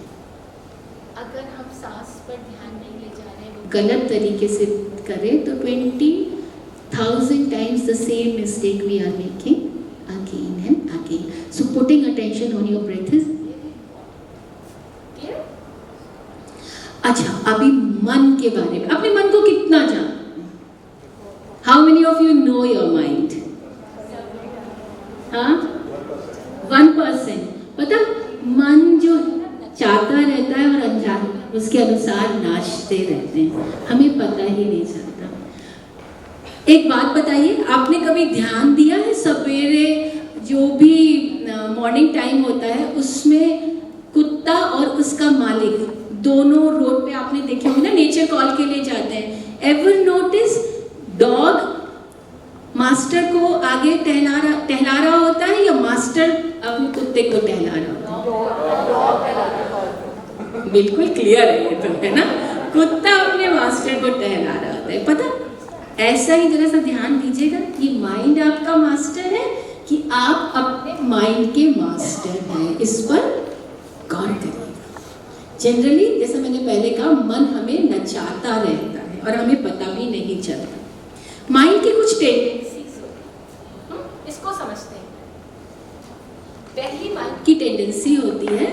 अगर हम सांस पर ध्यान नहीं ले जा रहे हैं, गलत तरीके से करें तो 20,000 times the same mistake we are making again and again. So putting attention on your breath is अच्छा। अभी मन के बारे में, अपने मन को कितना जानते हैं? How many of you know your mind? हाँ, 1%। पता, मन जो चाहता रहता है और अनजान उसके अनुसार नाचते रहते हैं, हमें पता ही नहीं चलता। एक बात बताइए, आपने कभी ध्यान दिया है सवेरे जो भी मॉर्निंग टाइम होता है उसमें कुत्ता और उसका मालिक दोनों रोड पे आपने देखे होंगे ना, नेचर कॉल के लिए जाते हैं। एवर नोटिस डॉग मास्टर को आगे टहला रहा होता है या मास्टर अपने कुत्ते को टहला रहा होता है? बिल्कुल क्लियर है ये तो, है ना। कुत्ता अपने मास्टर को टहला रहा होता है। पता, ऐसा ही जरा सा ध्यान दीजिएगा, ये माइंड आपका मास्टर है कि आप अपने माइंड के मास्टर हैं, इस पर गौर करिए। जनरली जैसा मैंने पहले कहा, मन हमें नचाता रहता है और हमें पता भी नहीं चलता। माइंड की कुछ टेंडेंसीज होती है, इसको समझते हैं। पहली माइंड की टेंडेंसी होती है,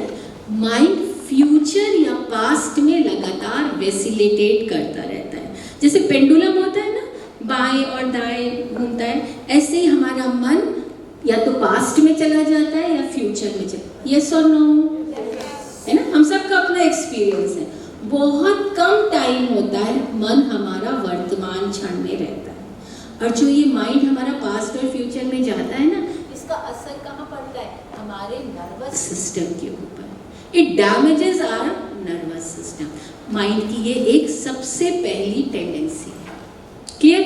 माइंड फ्यूचर या पास्ट में लगातार वेसिलेटेट करता रहता है। जैसे पेंडुलम होता है ना, बाएं और दाएं घूमता है, ऐसे ही हमारा मन या तो पास्ट में चला जाता है या फ्यूचर में चला। यस और नो? है ना, हम सबका अपना एक्सपीरियंस है। बहुत कम टाइम होता है मन हमारा वर्तमान क्षण में रहता है, और जो ये माइंड हमारा पास्ट और फ्यूचर में जाता है ना, इसका असर कहाँ पड़ता है? हमारे नर्वस सिस्टम के ऊपर। It damages our nervous system. Mind की ये एक सबसे पहली टेंडेंसी है। Clear?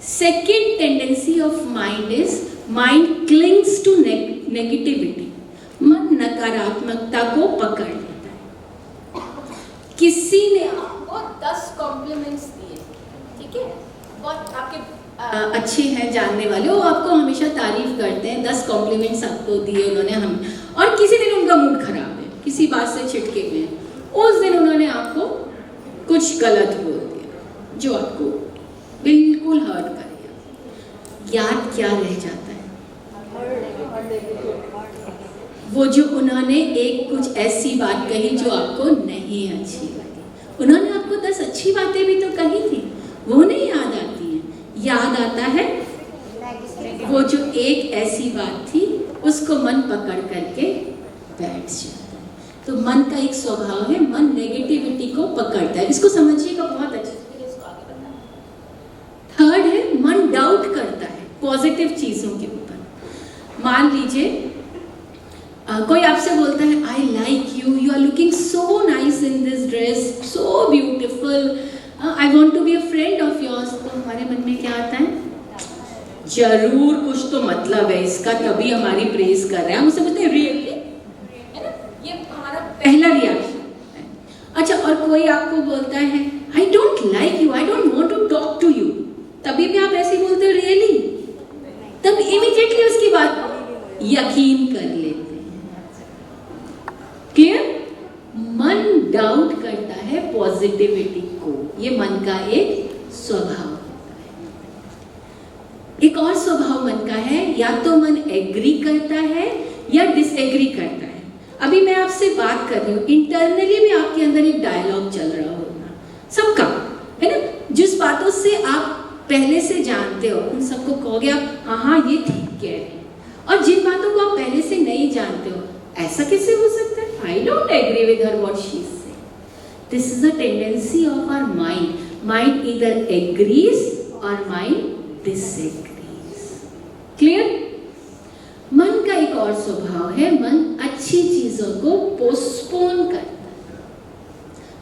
Second tendency of mind is, mind clings to negativity. मन नकारात्मकता को पकड़ लेता है। किसी ने आपको 10 कॉम्प्लीमेंट्स दिए, ठीक है, बहुत आपके अच्छे हैं जानने वाले, वो आपको हमेशा तारीफ करते हैं, 10 कॉम्प्लीमेंट्स आपको दिए उन्होंने, हम, और किसी दिन उनका मूड खराब है, किसी बात से छिटके हुए हैं, उस दिन उन्होंने आपको कुछ गलत बोल दिया जो आपको बिल्कुल हर्ट करेगा। याद क्या रह जाता है? वो जो उन्होंने एक कुछ ऐसी बात कही जो आपको नहीं अच्छी लगी। उन्होंने आपको 10 अच्छी बातें भी तो कही थी, वो नहीं याद आती हैं। याद आता है वो जो एक ऐसी बात थी, उसको मन पकड़ करके बैठ जाता है। तो मन का एक स्वभाव है, मन नेगेटिविटी को पकड़ता है। इसको समझिएगा बहुत अच्छे से, इसको आगे बताना। थर्ड है, मन डाउट करता है। पॉजिटिव चीज़ों के ऊपर। मान लीजिए कोई आपसे बोलता है I like you, you are looking so nice in this dress, so beautiful, I want to be a friend of yours. तो हमारे मन में क्या आता है? जरूर कुछ तो मतलब है इसका, तभी हमारी प्रेज कर रहे हैं। हम उससे बोलते हैं रियली, है ना? ये हमारा पहला रिएक्शन है। अच्छा, और कोई आपको बोलता है I don't like you, I don't want to talk to you, तभी भी आप ऐसे बोलते हो रियली, तब इमीडिएटली उसकी बात को यकीन कर लेते हैं। क्लियर? मन डाउट करता है पॉजिटिविटी को, ये मन का एक स्वभाव। एक और स्वभाव मन का है, या तो मन एग्री करता है या डिसएग्री करता है। अभी मैं आपसे बात कर रही हूँ, इंटरनली भी आपके अंदर एक डायलॉग चल रहा होगा सबका, है ना? जिस बातों से आप पहले से जानते हो उन सबको कहोगे आप हाँ हाँ ये ठीक कह रहे हैं, और जिन बातों को आप पहले से नहीं जानते हो, ऐसा कैसे हो सकता है, I don't agree with her what she say. This is a tendency of our mind. Mind either agrees or mind disagrees. Clear? मन का एक और स्वभाव है, मन अच्छी चीजों को पोस्टपोन करता है।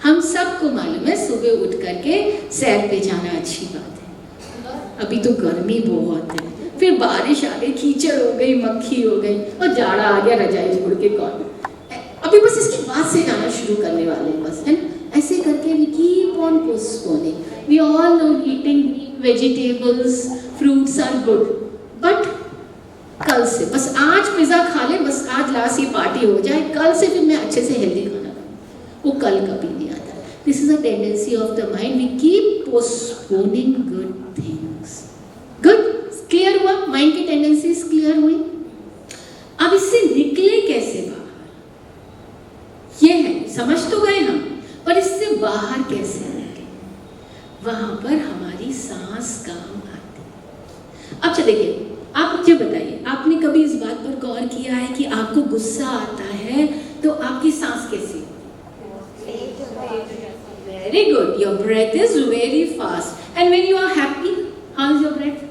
हम सबको मालूम है सुबह उठ करके सैर पे जाना अच्छी बात है, अभी तो गर्मी बहुत है, फिर बारिश आ गई, कीचड़ हो गई, मक्खी हो गई, और जाड़ा आ गया, रजाई छोड़ के कौन अभी बस इसके बाद से जाना शुरू करने वाले हैं, बस, है ना? ऐसे करके we keep on postponing. We all know eating vegetables, fruits are good, but कल से, बस आज पिज्जा खा ले, बस आज लास्ट ये पार्टी हो जाए, कल से फिर मैं अच्छे से हेल्दी खाना खाऊं, वो कल कभी नहीं आता। This is a tendency of the mind, we keep postponing good things. Good? Clear हुआ? माइंड की टेंडेंसीज क्लियर हुई? अब इससे निकले कैसे बाहर, ये है, समझ तो गए हम, पर इससे बाहर कैसे निकले? वहां पर हमारी सांस काम आती है। अब चलिए देखिए, आप मुझे बताइए, आपने कभी इस बात पर गौर किया है कि आपको गुस्सा आता है तो आपकी सांस कैसी होती है? Very good, your breath is very fast. And when you are happy, how is your breath?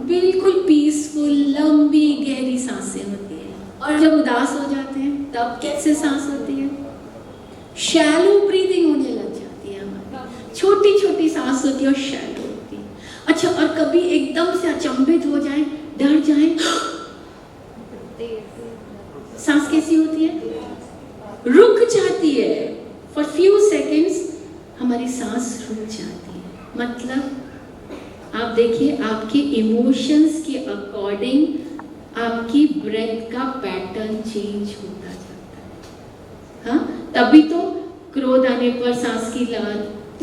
बिल्कुल पीसफुल, लंबी गहरी सांसें होती है। और जब उदास हो जाते हैं तब कैसे सांस होती है? शैलो ब्रीदिंग होने लग जाती है हमारी, छोटी छोटी सांस होती है और शैलो होती है। अच्छा, और कभी एकदम से अचंभित हो जाए, डर जाए, सांस कैसी होती है? रुक जाती है, फॉर फ्यू सेकेंड्स हमारी सांस रुक जाती है। मतलब आप देखिए, आपके इमोशंस के अकॉर्डिंग आपकी ब्रेथ का पैटर्न चेंज होता जाता है। हाँ, तभी तो क्रोध आने पर सांस की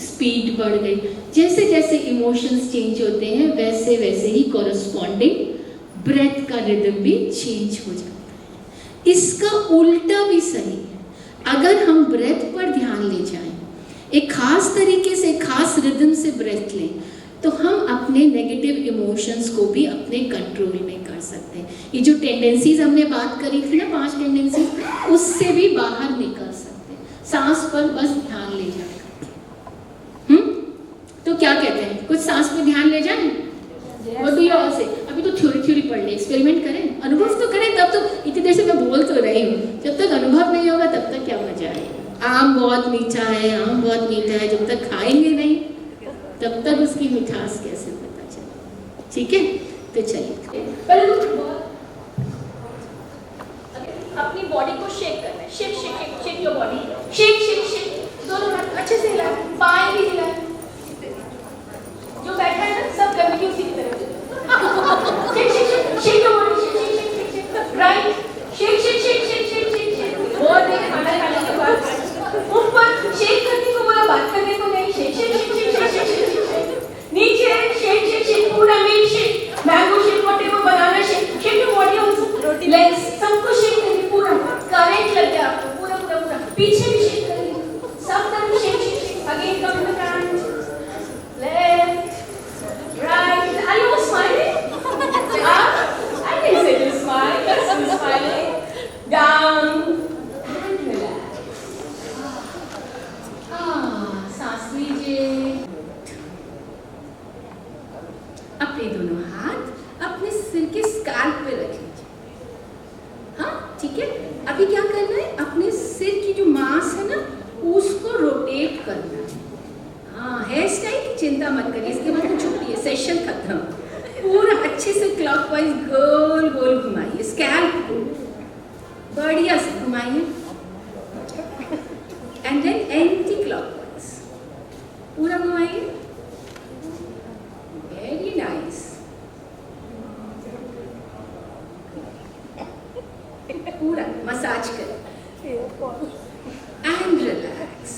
स्पीड बढ़ गई। जैसे जैसे इमोशंस चेंज होते हैं वैसे वैसे ही कॉरस्पॉन्डिंग ब्रेथ का रिदम भी चेंज हो जाता है। इसका उल्टा भी सही है। अगर हम ब्रेथ पर ध्यान ले जाएं, एक खास तरीके से, खास रिदम से ब्रेथ लें, तो हम अपने नेगेटिव इमोशंस को भी अपने कंट्रोल में कर सकते हैं। ये जो टेंडेंसीज हमने बात करी थी ना, 5 टेंडेंसीज, उससे भी बाहर निकल सकते हैं, सांस पर बस ध्यान ले जाकर। तो क्या कहते हैं, कुछ सांस पे ध्यान ले जाएं? What do you all say? अभी तो थ्योरी पढ़ ले, एक्सपेरिमेंट करें, अनुभव तो करें, तब तो इतनी देर से मैं बोल तो रही हूँ। जब तक अनुभव नहीं होगा तब तक क्या मजा आएगा। आम बहुत मीठा है, आम बहुत मीठा है, जब तक खाएंगे नहीं तब तक उसकी मिठास कैसे पता चले? ठीक है, तो चलिए पहले तो अपनी बॉडी को शेक करना है। Shake shake shake shake your body, shake shake shake, दोनों हाथ अच्छे से हिलाएं, बाएं भी हिलाएं। जो बैठा है ना, सब गंदगी उसी की तरफ shake shake shake shake your body, shake shake shake shake, right, shake shake shake shake shake shake shake. और देख, खाना खाने के बाद ऊपर शेक करने को बोला, बात करने को नहीं। Shake shake shake shake shake shake shake, नीचे शेक शेक शेक, पूरा milk shake, mango shake, whatever, banana shake, shake your body also, legs सबको शेक करिए, पूरा करेंट लग गया आपको, पूरा पूरा पूरा, पीछे भी शेक करिए, सब तरफ shake shake shake. Again come the अपने दोनों हाथ अपने सिर के स्कैल्प पे रख लीजिए। हाँ ठीक है, अभी क्या करना है, अपने सिर की जो मांस है ना उसको रोटेट करना है। हाँ, हेयर स्टाइल की चिंता मत करिए, इसके बाद तो छुट्टी है, सेशन खत्म। पूरा अच्छे से क्लॉकवाइज गोल गोल घुमाइए, स्कैल्प को बढ़िया से घुमाइए एंड देन एंटी क्लॉकवाइज पूरा घुमाइए। वेरी नाइस, पूरा मसाज करें एंड रिलैक्स।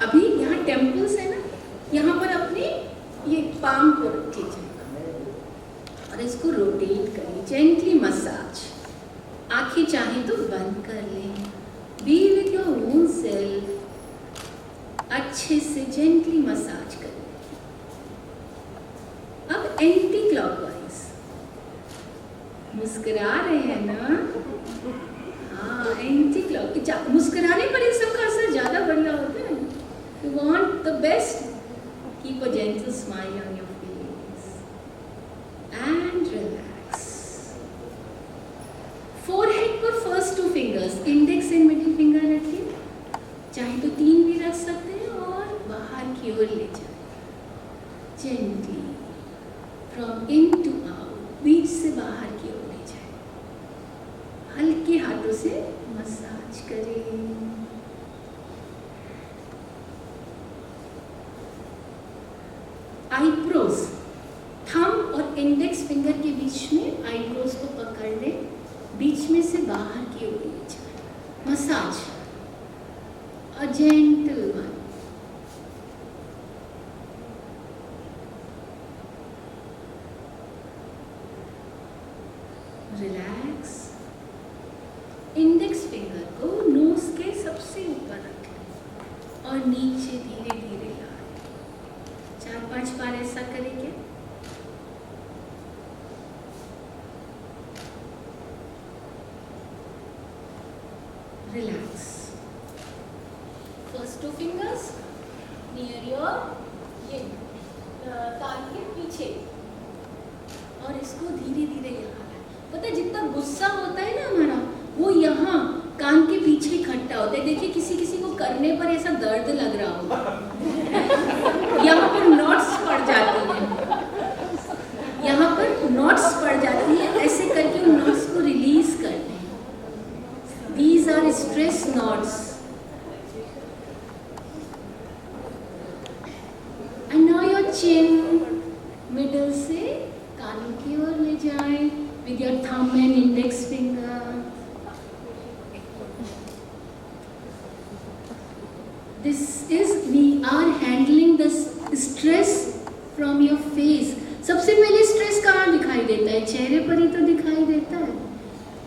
अभी यहाँ टेम्पल्स है ना, यहाँ पर अपने ये पाम को रखिए और इसको रोटेट करिए, जेंटली मसाज। आंखें चाहे तो बंद कर लें, B with your own self, अच्छे से जेंटली मसाज करें। अब एंटी क्लॉकवाइज, मुस्कुरा रहे हैं ना? हाँ, एंटी क्लॉक, मुस्कुराने पर इन सब का असर ज्यादा बढ़िया होता है। You want the best? Keep a gentle smile on your face and relax. Forehead पर first two fingers, index and middle finger रखिए, चाहे तो 3 भी रख सकते हैं और बाहर की ओर ले जाए gently from in to out, बीच से बाहर की ओर ले जाए, हल्के हाथों से मसाज करें। आईब्रोज, थंब और इंडेक्स फिंगर के बीच में आईब्रोज को पकड़ ले, बीच में से बाहर की ओर ले जाए, massage, a gentle one. Relax, index finger को नोज के सबसे ऊपर रखें और नीचे धीरे धीरे लाएं। 4-5 बार ऐसा करेंगे। Relax, first 2 fingers near your ये कान के पीछे और इसको धीरे धीरे यहाँ लाएं। पता है जितना गुस्सा होता है ना हमारा, वो यहाँ कान के पीछे इकट्ठा होता है। देखिए किसी किसी को करने पर ऐसा दर्द लग रहा होगा, यहाँ पर नॉट्स पड़ जाती हैं, यहाँ पर नॉट्स पड़ जाती हैं, ऐसे करके उन नॉट्स को रिलीज कर दें। These are stress knots. And now your chin, middle से कानों की ओर ले जाएं with your thumb and index finger. This is, we are handling the stress from your face. सबसे पहले स्ट्रेस कहाँ दिखाई देता है? चेहरे पर ही तो दिखाई देता है।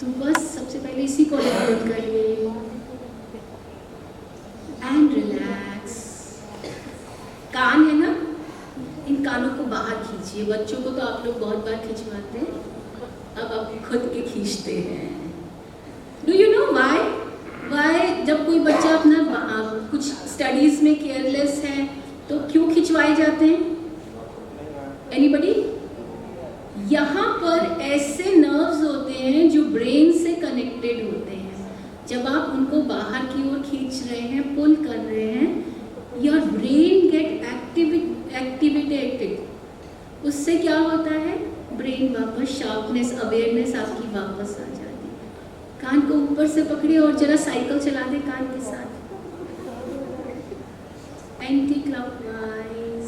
तो बस सबसे पहले इसी को रिकॉर्ड करिए एंड रिलैक्स। कान है ना, इन कानों को बाहर खींचिए। बच्चों को तो आप लोग बहुत बार खिंचवाते हैं, अब आप खुद के खींचते हैं। डू यू नो वाई जब कोई बच्चा अपना कुछ स्टडीज में केयरलेस है तो क्यों खिंचवाए जाते हैं? एनीबडी? यहाँ पर ऐसे नर्व्स होते हैं जो ब्रेन से कनेक्टेड होते हैं। जब आप उनको बाहर की ओर खींच रहे हैं, पुल कर रहे हैं, योर ब्रेन गेट एक्टिवेटेड। उससे क्या होता है? ब्रेन वापस शार्पनेस, अवेयरनेस आपकी वापस आ जाती है। कान को ऊपर से पकड़िए और जरा साइकिल चला दे कान के साथ, एंटी क्लॉकवाइज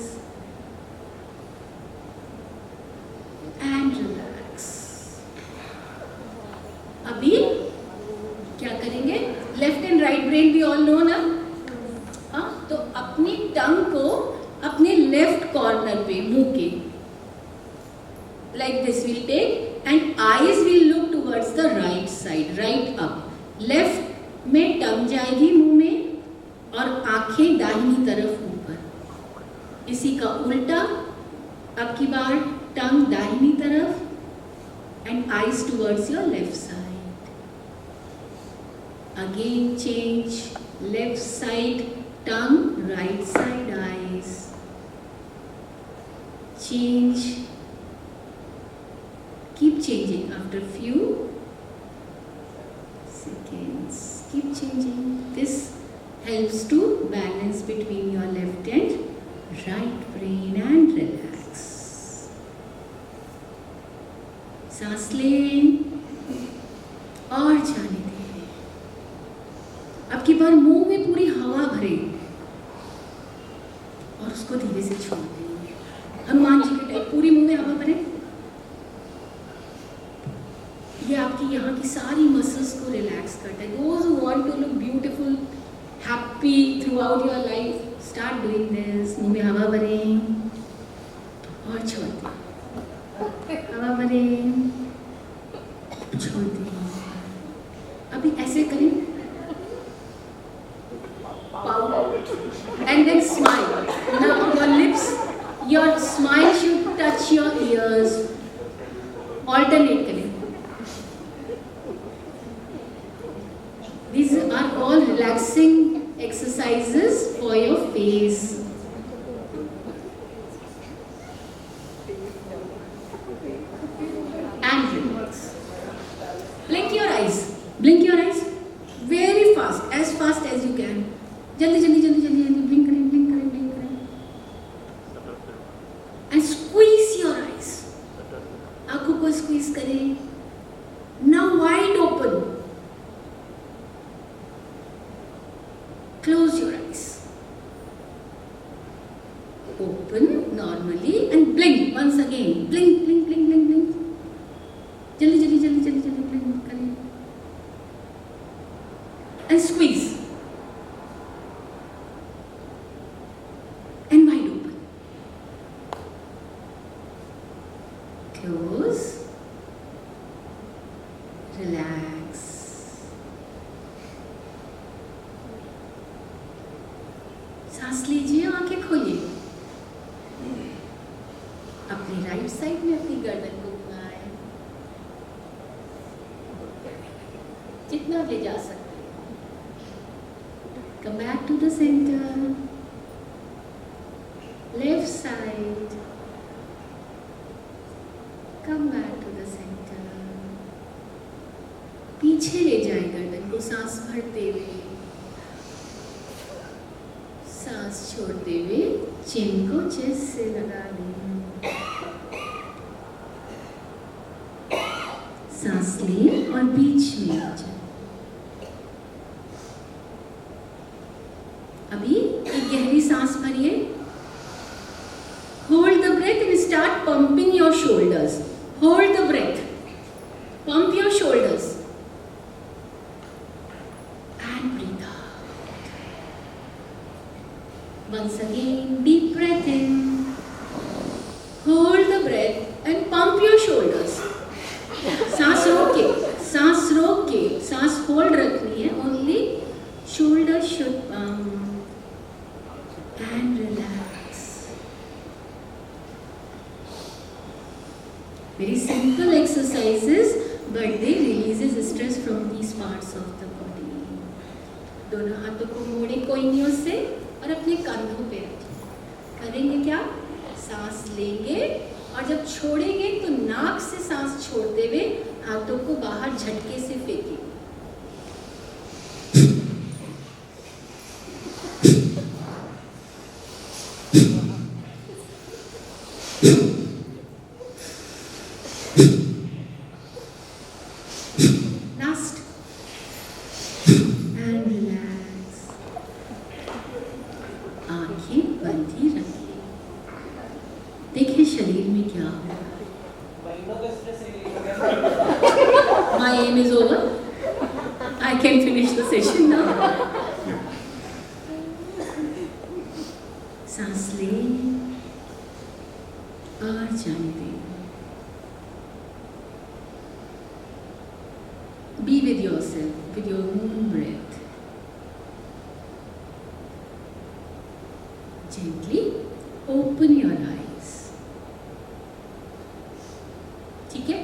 एंड रिलैक्स। अभी क्या करेंगे? लेफ्ट एंड राइट ब्रेन भी ऑल नो ना? हाँ, तो अपनी टंग को अपने लेफ्ट कॉर्नर पे, मुंह के like this we'll take and eyes will look towards the right side, right up. Left में टंग जाएगी मुंह में और आंखें दाहिनी तरफ ऊपर। इसी का उल्टा, अब की बार टंग दाहिनी तरफ and eyes towards your left side. Again change, left side tongue, right side eyes. change, keep changing after few seconds. Keep changing. This helps to balance between your left and right brain and relax. सांस लें और जाने दें. अब की बार मुंह में पूरी हवा भरें और उसको धीरे से छोड़ दें. हनुमान जी के टाइप पूरी मुंह में हवा भरें. ये आपकी यहाँ की सारी मसल्स को रिलैक्स करता है. Those who want to look beautiful, happy throughout your life, start doing this. मुंह में हवा भरें और छोड़ दें. हवा भरें, छोड़ दें. अभी ऐसे करें. And then smile. Now your lips, your smile should touch your ears. Alternate करें. These are all relaxing exercises for your face. And relax. Blink your eyes. Blink your eyes very fast as you can. जल्दी जल्दी जल्दी जल्दी जल्दी blink करें, blink करें, blink करें. And squeeze your eyes. आंखों को squeeze करें. Now wide open. Close your eyes. Open normally and blink once again. Blink, blink, blink, blink, blink. जल्दी जल्दी जल्दी जल्दी जल्दी blink करें. And squeeze. And wide open. Close. Relax. सांस लीजिए, आंखें खोलिए. अपनी राइट साइड में अपनी गर्दन को घुमाएं. जितना ले जा सकते. Come back to the center. Left side. Come back to the center. पीछे ले जाए गर्दन को सांस भरते हुए. सांस छोड़ते हुए चिन को चेस्ट से लगा लें. सांस लें और बीच में ले जाएं. अभी एक गहरी सांस भरिए. Hold the breath and start pumping your shoulders. Hold the breath. Pump your shoulders. And breathe out. Once again, deep breath in. Hold the breath and pump your shoulders. सांस रोक के सांस होल्ड रखनी है. Only shoulders should pump. And relax. Very simple exercises, but they releases stress from these parts of the body. दोनों हाथों को मोड़े कोहनियों से और अपने कंधों पे रखें. करेंगे क्या? सांस लेंगे और जब छोड़ेंगे तो नाक से सांस छोड़ते हुए हाथों को बाहर झटके से फेंकें. Last. And relax. आंखें बंद ही रखिए. देखिए शरीर में क्या हो रहा है. My aim is over. I can finish the session now. सांस लें और जाने दें. Be with yourself, with your own breath. Gently open your eyes. ठीक है?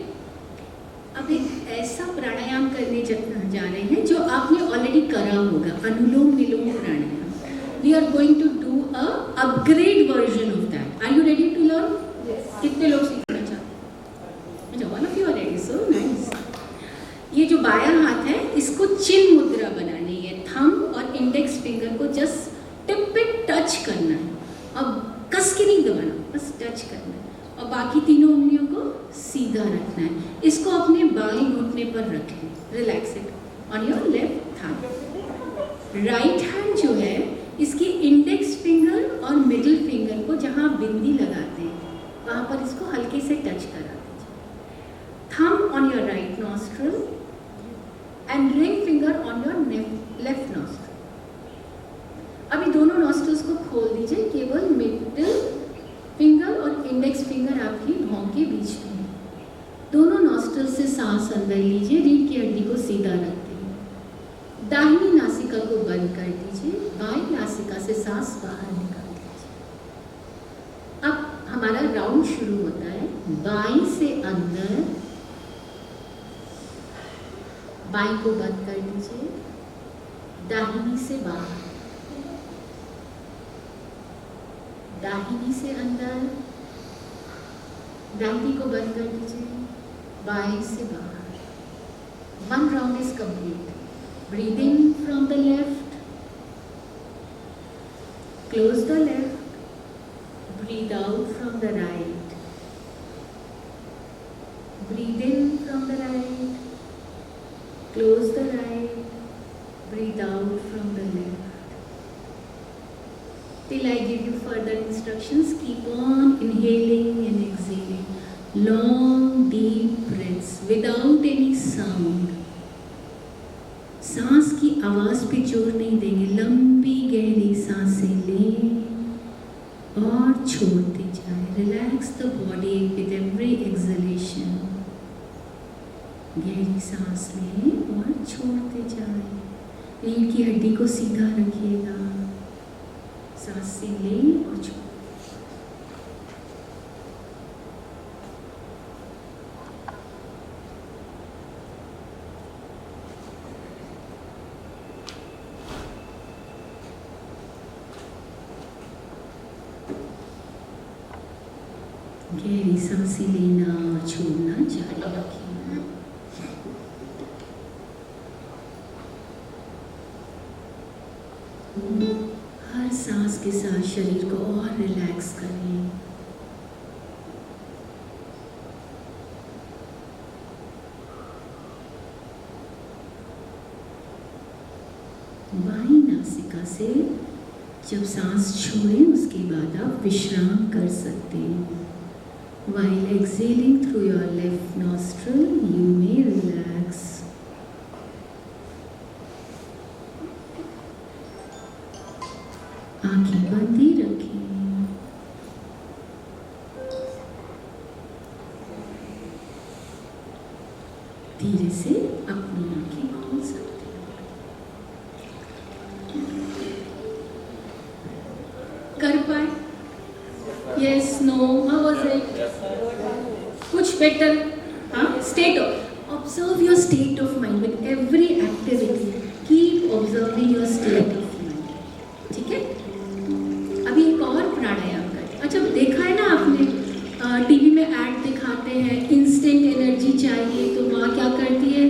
अब एक ऐसा प्राणायाम करने जा रहे हैं जो आपने ऑलरेडी करा होगा. अनुलोम विलोम प्राणायाम. We are going to do a upgrade version of that. Are you ready to learn? कितने लोग सीखना चाहते हैं? One of you are ready, so nice. ये जो बायां हाथ है इसको चिन्ह मुद्रा बनानी है। थंब और इंडेक्स फिंगर को जस्ट टिप पे टच करना है, अब कस के नहीं दबाना, बस टच करना है और बाकी तीनों उंगलियों को सीधा रखना है। इसको अपने बाएं घुटने पर रख लें, relax it on your left thumb. Right hand जो है इसकी इंडेक्स फिंगर और मिडिल फिंगर को जहाँ बिंदी लगाते हैं वहाँ पर इसको हल्के से टच करा दीजिए। Thumb on your right nostril and ring finger on your left nostril. अभी दोनों नॉस्ट्रिल्स को खोल दीजिए, केवल मिडिल फिंगर और इंडेक्स फिंगर आपकी भौं के बीच में है। दोनों नॉस्ट्रिल से सांस अंदर लीजिए, रीढ़ की हड्डी को सीधा रखते हैं। दाहिनी नासिका को बंद कर दीजिए, बाईं नासिका से सांस बाहर निकाल दीजिए। अब हमारा राउंड शुरू होता है। बाईं से अंदर, बाईं को बंद कर दीजिए, दाहिनी से बाहर, दाहिनी से अंदर, दाहिनी को बंद कर दीजिए, बाएं से बाहर। One round is complete. Breathe in from the left, close the left, breathe out from the right, breathe in from the right, close the right, breathe out from the left. Till I give you further instructions, keep on inhaling and exhaling. Long deep breaths without any sound. सांस की आवाज़ पे जोर नहीं देंगे, लंबी गहरी सांसें लें और छोड़ते जाएं। Relax the body with every exhalation. गहरी सांस लें और छोड़ते जाएं। रीढ़ की हड्डी को सीधा रखिएगा, सांसें लें और छोड़ें। गहरी सांसें लेना और छोड़ना जारी रखिए। हर सांस के साथ शरीर को और रिलैक्स करें। बाईं नासिका से जब सांस छोड़ें उसके बाद आप विश्राम कर सकते हैं। While exhaling through your left nostril, you may relax. आंखें बंद ही रखें। धीरे से अपनी आंखें खोल सकते हैं। कर पाए? Yes, no, how was it? कुछ better? हाँ? State of, observe your state of mind with every activity. Keep observing your state of mind. ठीक है? अभी एक और प्राणायाम करें। अच्छा, देखा है ना आपने, टीवी में ऐड दिखाते हैं इंस्टेंट एनर्जी चाहिए तो माँ क्या करती है,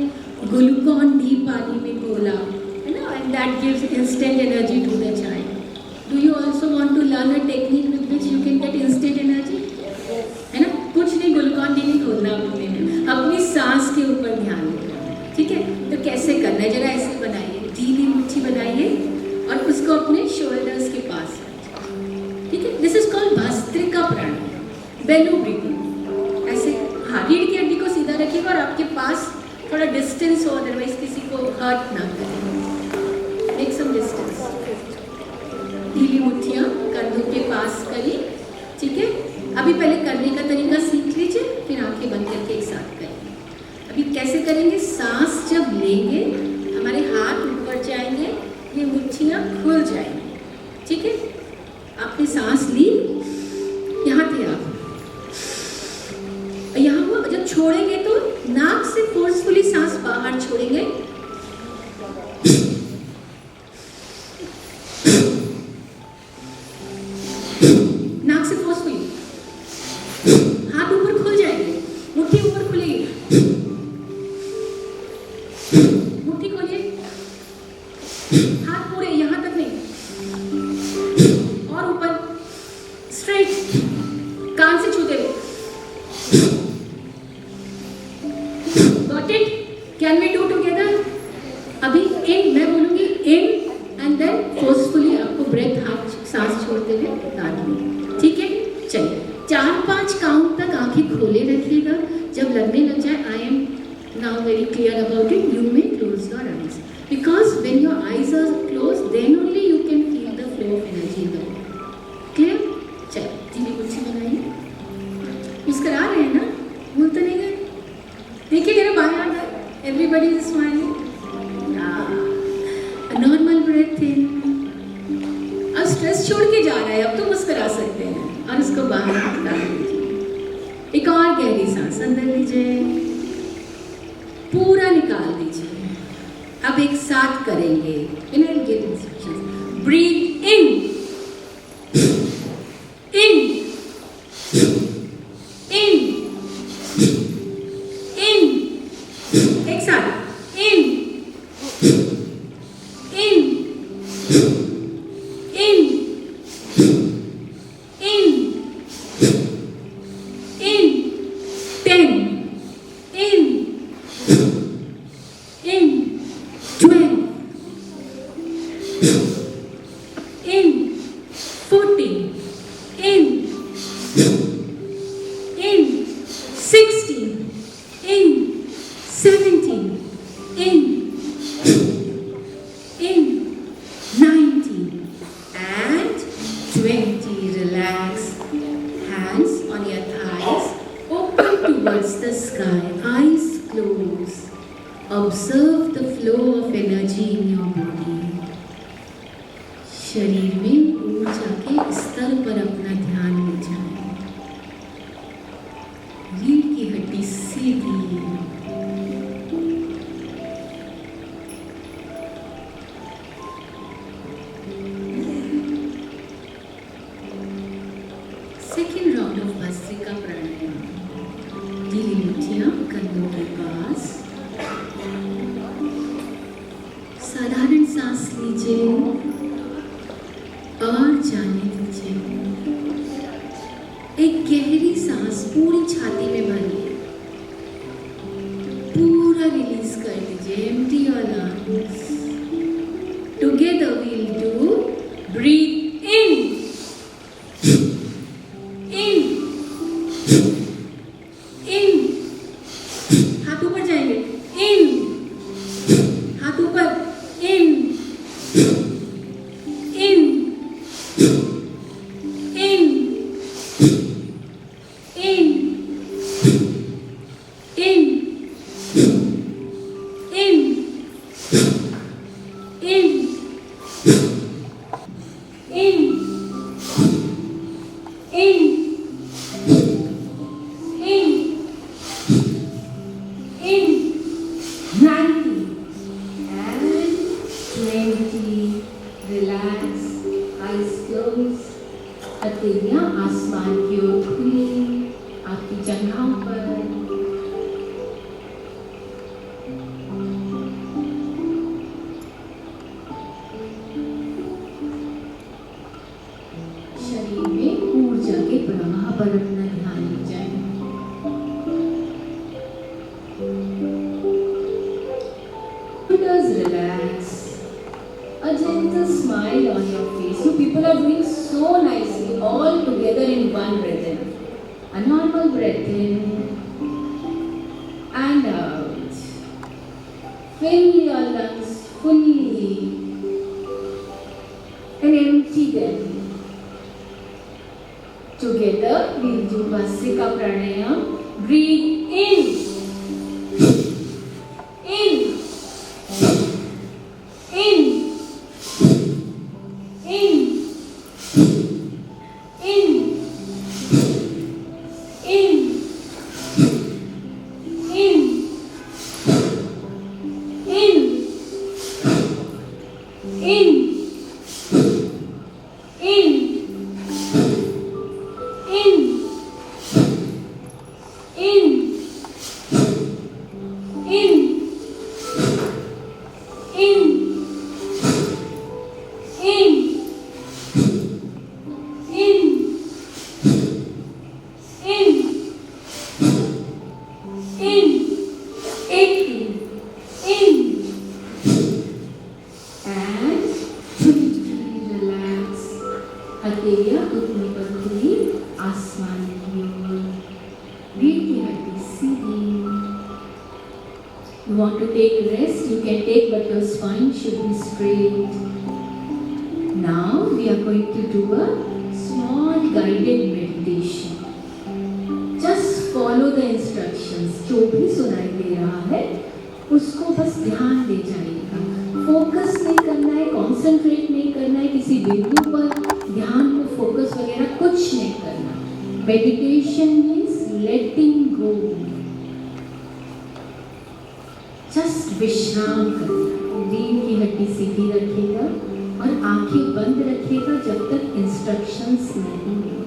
ग्लूकॉन डी पानी में घोला, है ना, and that gives instant energy to the child. Do you also want to learn a technique with which you can get instant energy? है ना, कुछ नहीं, ग्लूकॉन डी नहीं खोलना अपनी सांस के ऊपर ध्यान देना। ठीक है, तो कैसे करना है, जरा ऐसे बनाइए, ढीली मुट्ठी बनाइए और उसको अपने शोल्डर्स के पास रखिए। ठीक है, दिस इज कॉल्ड भस्त्रिका प्राणायाम, बेलू ब्रीथिंग। ऐसे हाँ, रीढ़ की हड्डी को सीधा रखिएगा और आपके पास थोड़ा डिस्टेंस हो, अदरवाइज किसी को हर्ट ना करें। Make some distance. ढीली मुट्ठियाँ कंधों के पास करिए। ठीक है, अभी पहले करने का तरीका सीख लीजिए, फिर आंखें बंद करके एक साथ करेंगे। अभी कैसे करेंगे, सांस जब लेंगे हमारे हाथ ऊपर जाएंगे, ये मुट्ठियाँ खुल जाएंगी। ठीक है, आपने सांस ली, यहाँ थे आप, यहाँ हुआ। जब छोड़ेंगे तो नाक से फोर्सफुली सांस बाहर छोड़ेंगे, नाक से फोर्सफुली मिनट कान से छूते हुए। Got it? Can we do together? अभी इन मैं बोलूँगी इन एंड देन फोर्सफुली आपको ब्रेथ हाथ सांस छोड़ते हुए दादी, ठीक है? चलिए 4-5 काउंट तक आंखें खोले रखिएगा। जब लगने लग जाए I am now very clear about it, you may close your eyes because when your eyes are close then only you can feel the flow of energy in the body. Clear? चलिए धीमी कुर्सी बनाइए। मुस्कुरा रहे हैं ना? भूल तो नहीं गए? देखिए जरा बाहर आ गए। Everybody is smiling. Normal breathe in. अब स्ट्रेस छोड़ के जा रहा है, अब तो मुस्कुरा सकते हैं और इसको बाहर निकाल दीजिए। एक और गहरी सांस अंदर लीजिए, पूरा निकाल दीजिए। अब एक साथ करेंगे। ब्रीथ इन, इन, इन, इन, एक साथ इन, in, in, in, in, 10, in, in, 12, in, 14, in, 16, in, 17, in, 19, and 20. Relax. Hands on your thighs. Open towards the sky. Eyes closed. Observe the flow of energy in your body. शरीर में ऊर्जा के स्तर पर अपना ध्यान ले जाए। रीढ़ की हड्डी सीधी। सेकेंड राउंड ऑफ भस्त्रिका प्राणायाम। ढीली मुट्ठियां कंधों के पास। साधारण सांस लीजिए और जाने दीजिए। एक गहरी सांस पूरी छाती में भरिए, पूरा रिलीज कर दीजिए। Empty your lungs. Together we will do breathe in, in, in, हाथ ऊपर जाएंगे, इन, हाथ ऊपर, इन, in, in, in, in, in, in, in, in 90 and 20. Relax, eyes closed. हथेलियां आसमान की ओर खुली, आपकी जंघों पर। शरीर में ऊर्जा के प्रवाह पर अपना ध्यान ले जाए। Shoulders relax. A gentle smile on your face. You people are doing so nicely, all together in one breath in. A normal breath in and out. Fill your lungs fully and empty them. Together, we'll do Bhastrika Pranayam. Breathe in, in, in, in, in, in, in, in, in, in, गया उतनी पर खुली आसमान की ओर। रीढ़ की हड्डी सीधी। You want to take rest, you can take, but your spine should be straight. Now we are going to do a small guided meditation. Just follow the instructions. जो भी सुनाई दे रहा है उसको बस ध्यान दे जाइएगा। फोकस नहीं करना है, कॉन्सेंट्रेट नहीं करना है किसी बिंदु पर, ध्यान को फोकस वगैरह कुछ नहीं करना। मेडिटेशन मीन्स लेटिंग गो, जस्ट विश्राम करना। रीढ़ की हड्डी सीधी रखिएगा और आंखें बंद रखिएगा जब तक इंस्ट्रक्शंस नहीं मिलें।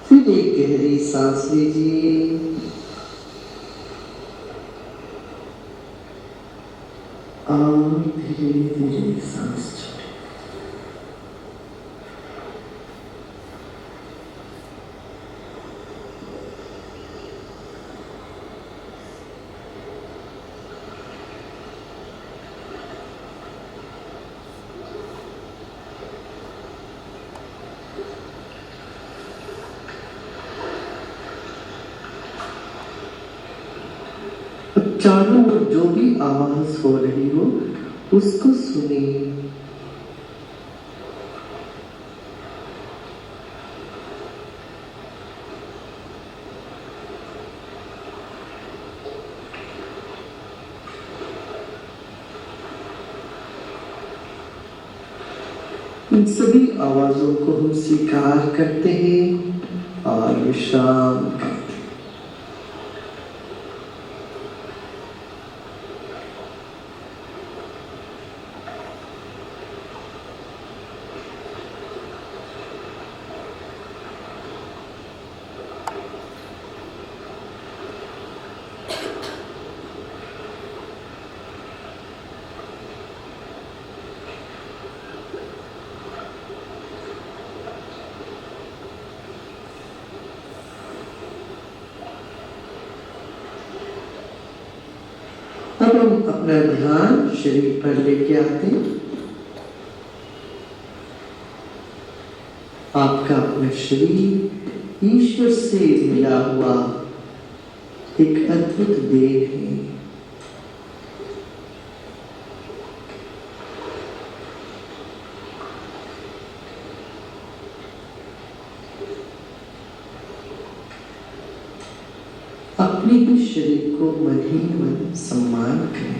फिर एक गहरी सांस लीजिए। और धीरे धीरे सांस छोड़ें। चारों ओर जो भी आवाज हो रही हो उसको सुनिए। इन सभी आवाजों को हम स्वीकार करते हैं और विश्राम करते हैं। अब हम अपना ध्यान शरीर पर लेके आते हैं। आपका अपना शरीर ईश्वर से मिला हुआ एक अद्भुत देह है। अपने ही शरीर को मन ही मन सम्मान करें।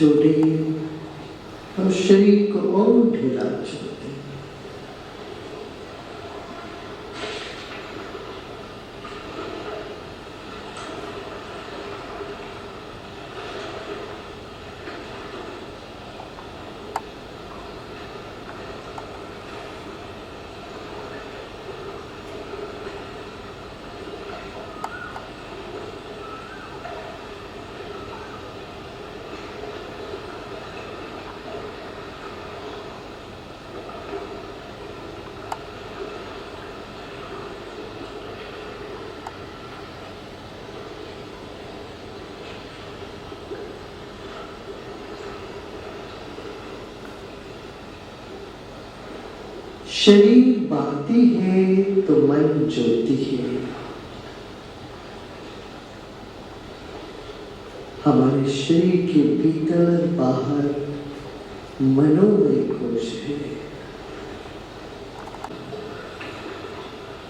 छोड़िए, हम शरीर को और ढीला छोड़ते हैं। शरीर बाती है तो मन ज्योति है। हमारे शरीर के भीतर बाहर मनोमय कोश है,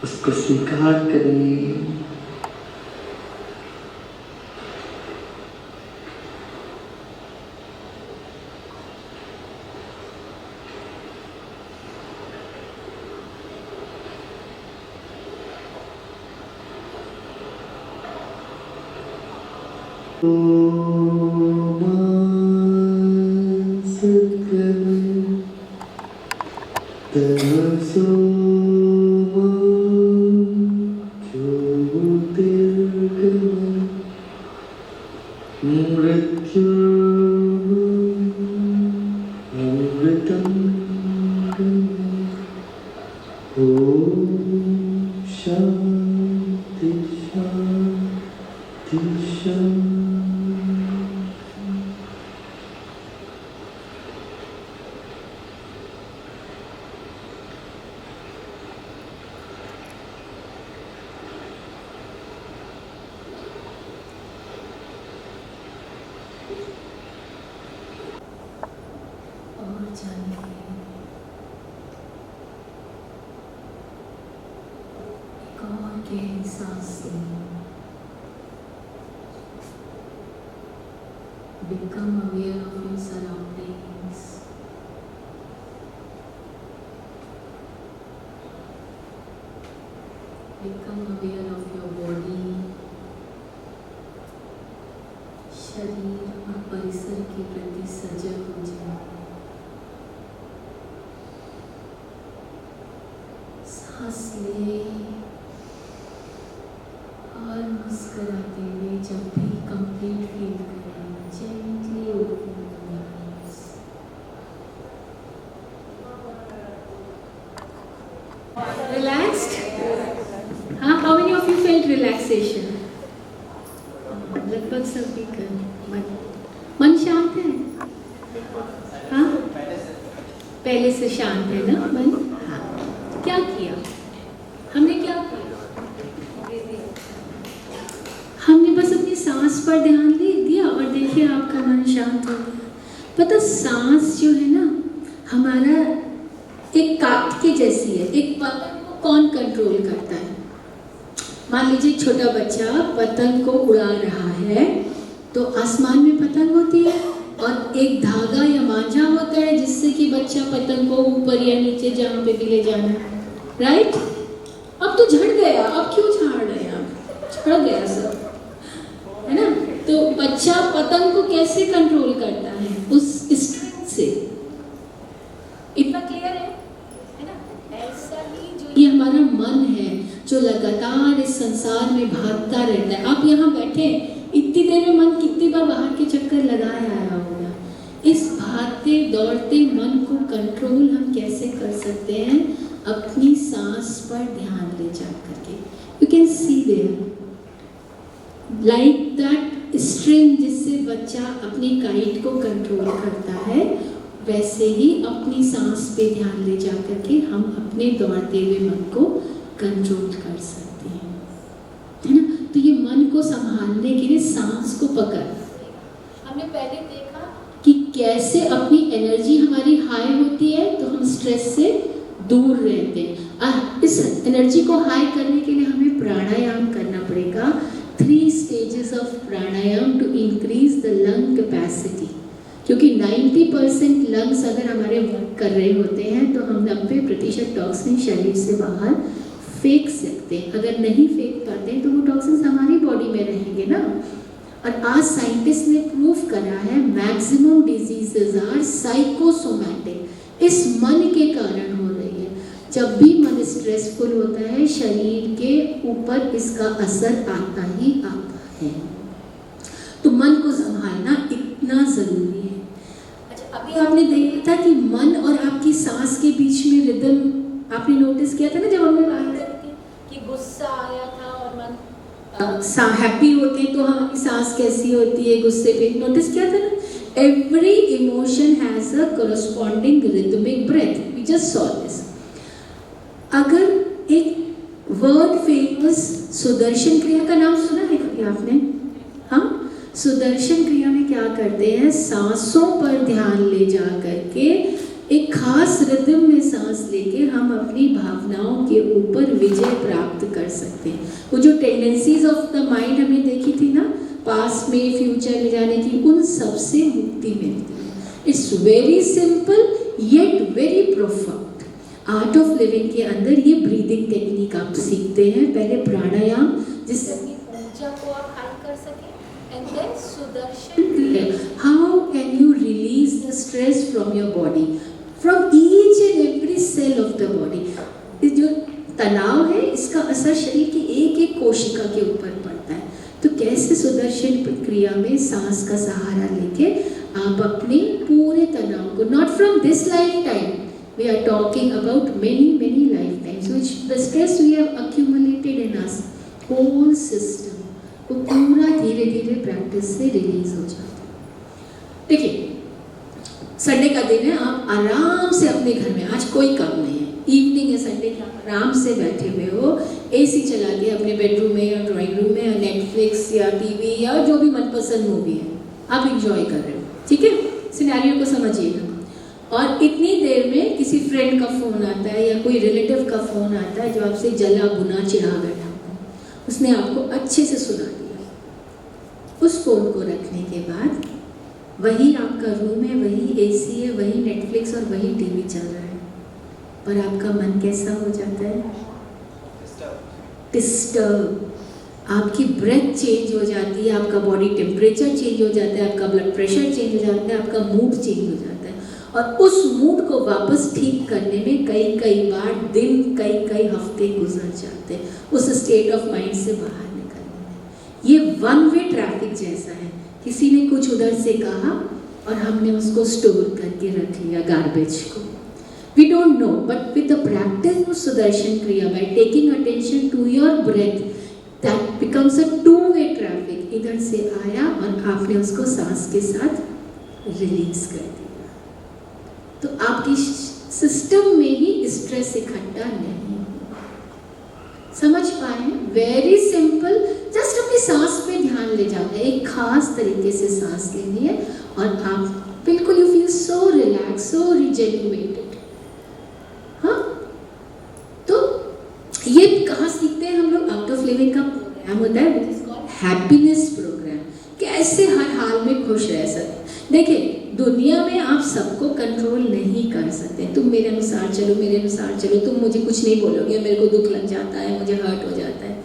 उसको स्वीकार करें। शांति शांति शांति। और जानिए एक और गहरी सांस लें। Become aware of your surroundings. Become aware of your body. शरीर और परिसर के प्रति सजग हो जाए। सांस ले और मुस्कुराते हुए जब भी कंप्लीट फील करें, gently open your eyes. Relaxed? हाँ, how many of you felt relaxation? लगभग सभी का मन शांत है। हाँ, पहले से शांत है ना मन। हाँ, क्या किया हमने? क्या किया हमने? बस अपनी सांस पर ध्यान दिया और देखिए आपका मन शांत हो गया। पता, सांस जो है ना हमारा एक काट के जैसी है। एक पतंग को कौन कंट्रोल करता है? मान लीजिए छोटा बच्चा पतंग को उड़ा रहा है, तो आसमान में पतंग होती है और एक धागा या मांझा होता है जिससे कि बच्चा पतंग को ऊपर या नीचे जहाँ पे भी ले जाना है। राइट? अब तो झड़ गया, अब क्यों झाड़ रहे हैं? आप झड़ गया सब, है ना? तो बच्चा पतंग को कैसे कंट्रोल करता है? उस स्ट्रिंग से। इतना क्लियर है ना? ऐसा ही जो ये हमारा मन है जो लगातार इस संसार में भागता रहता है। आप यहाँ बैठे, इतनी देर में मन कितनी बार बाहर के चक्कर लगाए आया होगा। इस भागते दौड़ते मन को कंट्रोल हम कैसे कर सकते हैं? अपनी सांस पर ध्यान ले जा करके। You can see there like that string जिससे बच्चा अपनी काइट को कंट्रोल करता है, वैसे ही अपनी सांस पे ध्यान ले जा करके हम अपने दौड़ते हुए मन को कंट्रोल कर सकते हैं, है ना? तो ये मन को संभालने के लिए सांस को पकड़। हमने पहले देखा कि कैसे अपनी एनर्जी हमारी हाई होती है तो हम स्ट्रेस से दूर रहते हैं। इस एनर्जी को हाई करने के लिए हमें प्राणायाम करना पड़ेगा। 3 stages of pranayam to increase the lung capacity. क्योंकि 90% लंग्स अगर हमारे वर्क कर रहे होते हैं तो हम 90% टॉक्सिन शरीर से बाहर फेंक सकते हैं। अगर नहीं फेंक पाते तो वो टॉक्सिन्स हमारी बॉडी में रहेंगे ना। और आज साइंटिस्ट ने प्रूव करा है मैक्सिमम डिजीजेज आर साइकोसोमैटिक, इस मन के कारण हो रही है। जब भी मन स्ट्रेसफुल होता है शरीर के ऊपर इसका असर आता ही आता है। तो मन को संभालना इतना जरूरी है। अच्छा, अभी आपने देखा था कि मन और आपकी सांस के बीच में रिदम आपने नोटिस किया था ना, जब हमने बात करी थी कि गुस्सा आया था और मन हैप्पी होते हैं तो हमारी सांस कैसी होती है गुस्से पे, नोटिस किया था ना। Every emotion has a corresponding rhythmic breath, we just saw this। अगर एक वर्ल्ड फेमस सुदर्शन क्रिया का नाम सुना है कभी आपने? हाँ, सुदर्शन क्रिया में क्या करते हैं, सांसों पर ध्यान ले जा करके एक खास रिदम में सांस लेके हम अपनी भावनाओं के ऊपर विजय प्राप्त कर सकते हैं। वो जो टेंडेंसीज ऑफ द माइंड हमने देखी थी ना, पास्ट में फ्यूचर में जाने की, उन सब से मुक्ति मिलती है। It's very simple yet very profound. Art of living के अंदर ये ब्रीदिंग टेक्निक आप सीखते हैं। पहले प्राणायाम जिससे अपनी ऊर्जा को आप हाई कर सकें, and then Sudarshan Kriya, how can you release the stress from your body, from each and every cell of the body. जो तनाव है इसका असर शरीर की एक एक कोशिका के ऊपर पड़ता है। तो कैसे सुदर्शन क्रिया में सांस का सहारा लेके आप अपने पूरे तनाव को, not from this life time, we are talking about many lifetimes, which the stress we have accumulated in us, whole system वो पूरा धीरे धीरे प्रैक्टिस से रिलीज हो जाता है। देखिए, संडे का दिन है, आप आराम से अपने घर में, आज कोई काम नहीं है, इवनिंग है संडे की, आप आराम से बैठे हुए हो, एसी चला के अपने बेडरूम में या ड्राइंग रूम में या नेटफ्लिक्स या टीवी या जो भी मनपसंद मूवी है आप इंजॉय कर रहे हो, ठीक है। सिनेरियो को समझिएगा। और इतनी देर में किसी फ्रेंड का फ़ोन आता है या कोई रिलेटिव का फ़ोन आता है जो आपसे जला बुना चिढ़ा बैठा है, उसने आपको अच्छे से सुना दिया। उस फ़ोन को रखने के बाद वही आपका रूम है, वही एसी है, वही नेटफ्लिक्स और वही टीवी चल रहा है, पर आपका मन कैसा हो जाता है? डिस्टर्ब। आपकी ब्रेथ चेंज हो जाती है, आपका बॉडी टेम्परेचर चेंज हो जाता है, आपका ब्लड प्रेशर चेंज हो जाता है, आपका मूड चेंज हो जाता है। और उस मूड को वापस ठीक करने में कई बार दिन, कई हफ्ते गुजर जाते हैं उस स्टेट ऑफ माइंड से बाहर निकलने में। ये वन वे ट्रैफिक जैसा है। किसी ने कुछ उधर से कहा और हमने उसको स्टोर करके रख लिया, गार्बेज को। We don't know, but with the practice of Sudarshan Kriya, by taking attention to your breath, that becomes a two way traffic. इधर से आया और आपने उसको सांस के साथ रिलीज कर दिया, तो आपकी सिस्टम में ही स्ट्रेस इकट्ठा नहीं होगा। समझ पाए? वेरी सिंपल, जस्ट अपनी सांस पे ध्यान ले जाना है, एक खास तरीके से सांस लेनी है और आप बिल्कुल you feel so relax, so rejuvenated. हाँ, तो ये कहाँ सीखते हैं हम लोग? आउट ऑफ लिविंग का प्रोग्राम होता है, which is called happiness programme. कैसे हर हाल में खुश रह सकते। देखिए, दुनिया में आप सबको कंट्रोल नहीं कर सकते। तुम मेरे अनुसार चलो, मेरे अनुसार चलो, तुम मुझे कुछ नहीं बोलोगे, मेरे को दुख लग जाता है, मुझे हर्ट हो जाता है।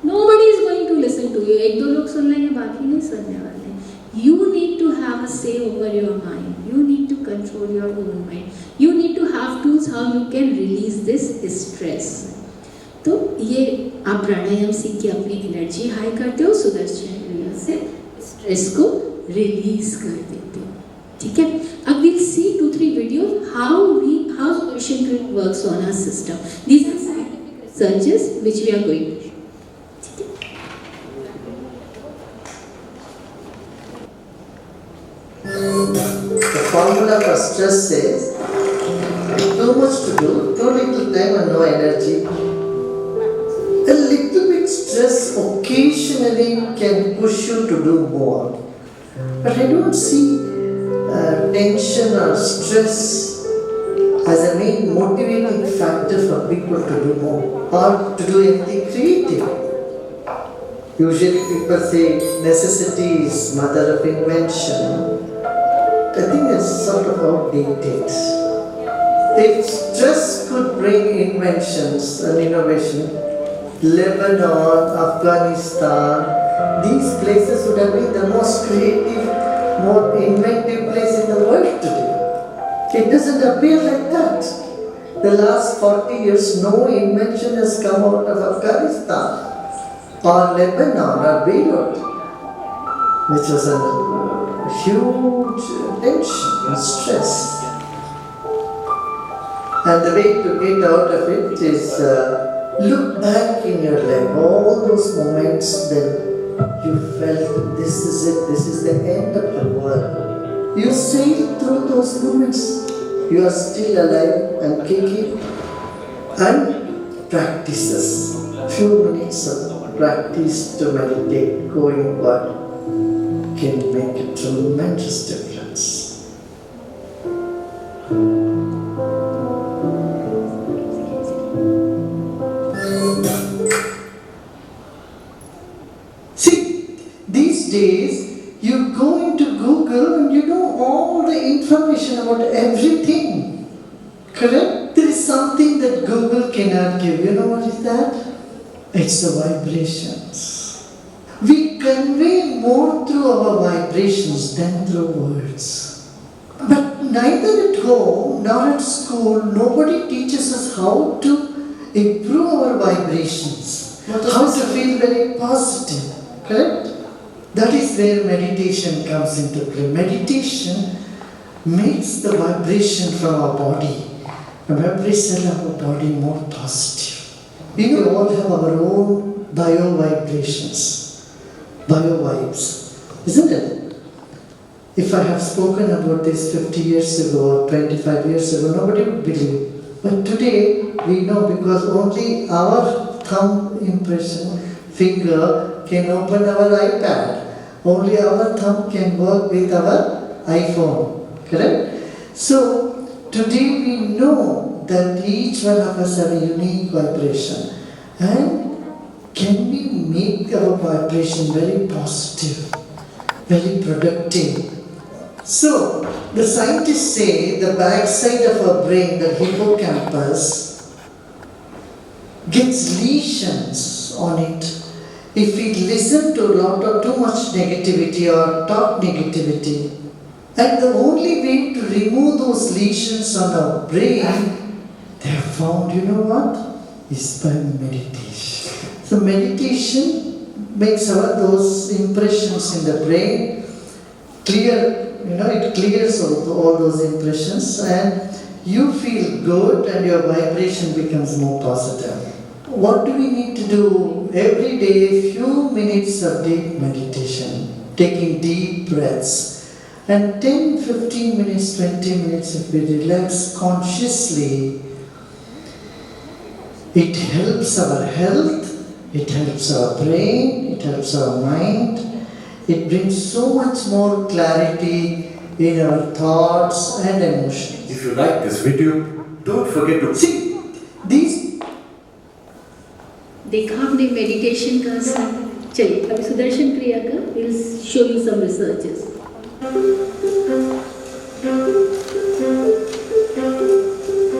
Nobody is going to listen to you। एक दो लोग सुन लेंगे, बाकी नहीं सुनने वाले। You need to have a say over your mind। You need to control your own mind। You need to have tools how you can release this stress। तो ये आप प्राणायाम सीख के अपनी एनर्जी हाई करते हो, सुदर्शन क्रिया से स्ट्रेस को रिलीज कर देते हो, ठीक है। अब we'll see 2-3 videos how Sudarshan Kriya works on our system। These are scientific researches which we are going to show, ठीक है। The formula for stress says too much to do, too little time and no energy. A little bit stress occasionally can push you to do more, but I don't see tension or stress as a main motivating factor for people to do more or to do anything creative. Usually people say necessity is mother of invention. I think it's sort of outdated. If stress could bring inventions and innovation, Lebanon, Afghanistan, these places would have been the most creative, more inventive place in the world today. It doesn't appear like that. The last 40 years, no invention has come out of Afghanistan or Lebanon or Beirut, which was a huge tension and stress. And the way to get out of it is look back in your life, all those moments that you felt this is it, this is the end of the world. You sailed through those moments. You are still alive and kicking. And practices. Few minutes of practice to meditate, going what can make a tremendous difference. See, these days you go into Google and you know all the information about everything. Correct? There is something that Google cannot give. You know what is that? It's the vibrations. We convey more through our vibrations than through words. But neither at home nor at school, nobody teaches us how to improve our vibrations, how to feel very positive. Correct? That is where meditation comes into play. Meditation makes the vibration from our body, from every cell of our body, more positive. We all have our own bio-vibrations, bio-vibes, isn't it? If I have spoken about this 50 years ago or 25 years ago, nobody would believe. But today, we know because only our thumb impression, finger can open our iPad. Only our thumb can work with our iPhone, correct? So, today we know that each one of us have a unique vibration. And can we make our vibration very positive, very productive? So, the scientists say the backside of our brain, the hippocampus, gets lesions on it if we listen to a lot of too much negativity or talk negativity. And the only way to remove those lesions on our brain, they have found, you know what? Is by meditation. So meditation makes those impressions in the brain clear, it clears all those impressions and you feel good and your vibration becomes more positive. What do we need to do? Every day, few minutes of deep meditation, taking deep breaths. And 10, 15 minutes, 20 minutes if we relax consciously, it helps our health, it helps our brain, it helps our mind. It brings so much more clarity in our thoughts and emotions. If you like this video, don't forget to see these. देखा हमने meditation का असर. चलिए अभी सुदर्शन क्रिया का we'll show you some researches.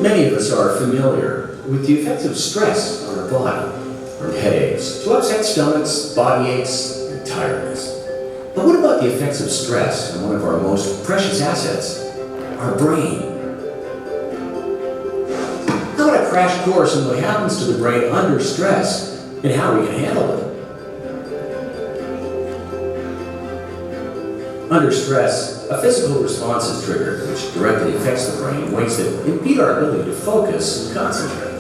Many of us are familiar with the effects of stress on our body, from headaches to upset stomachs, body aches, and tiredness. But what about the effects of stress on one of our most precious assets, our brain? How about a crash course in what happens to the brain under stress and how we can handle it? Under stress, a physical response is triggered which directly affects the brain in ways that impede our ability to focus and concentrate.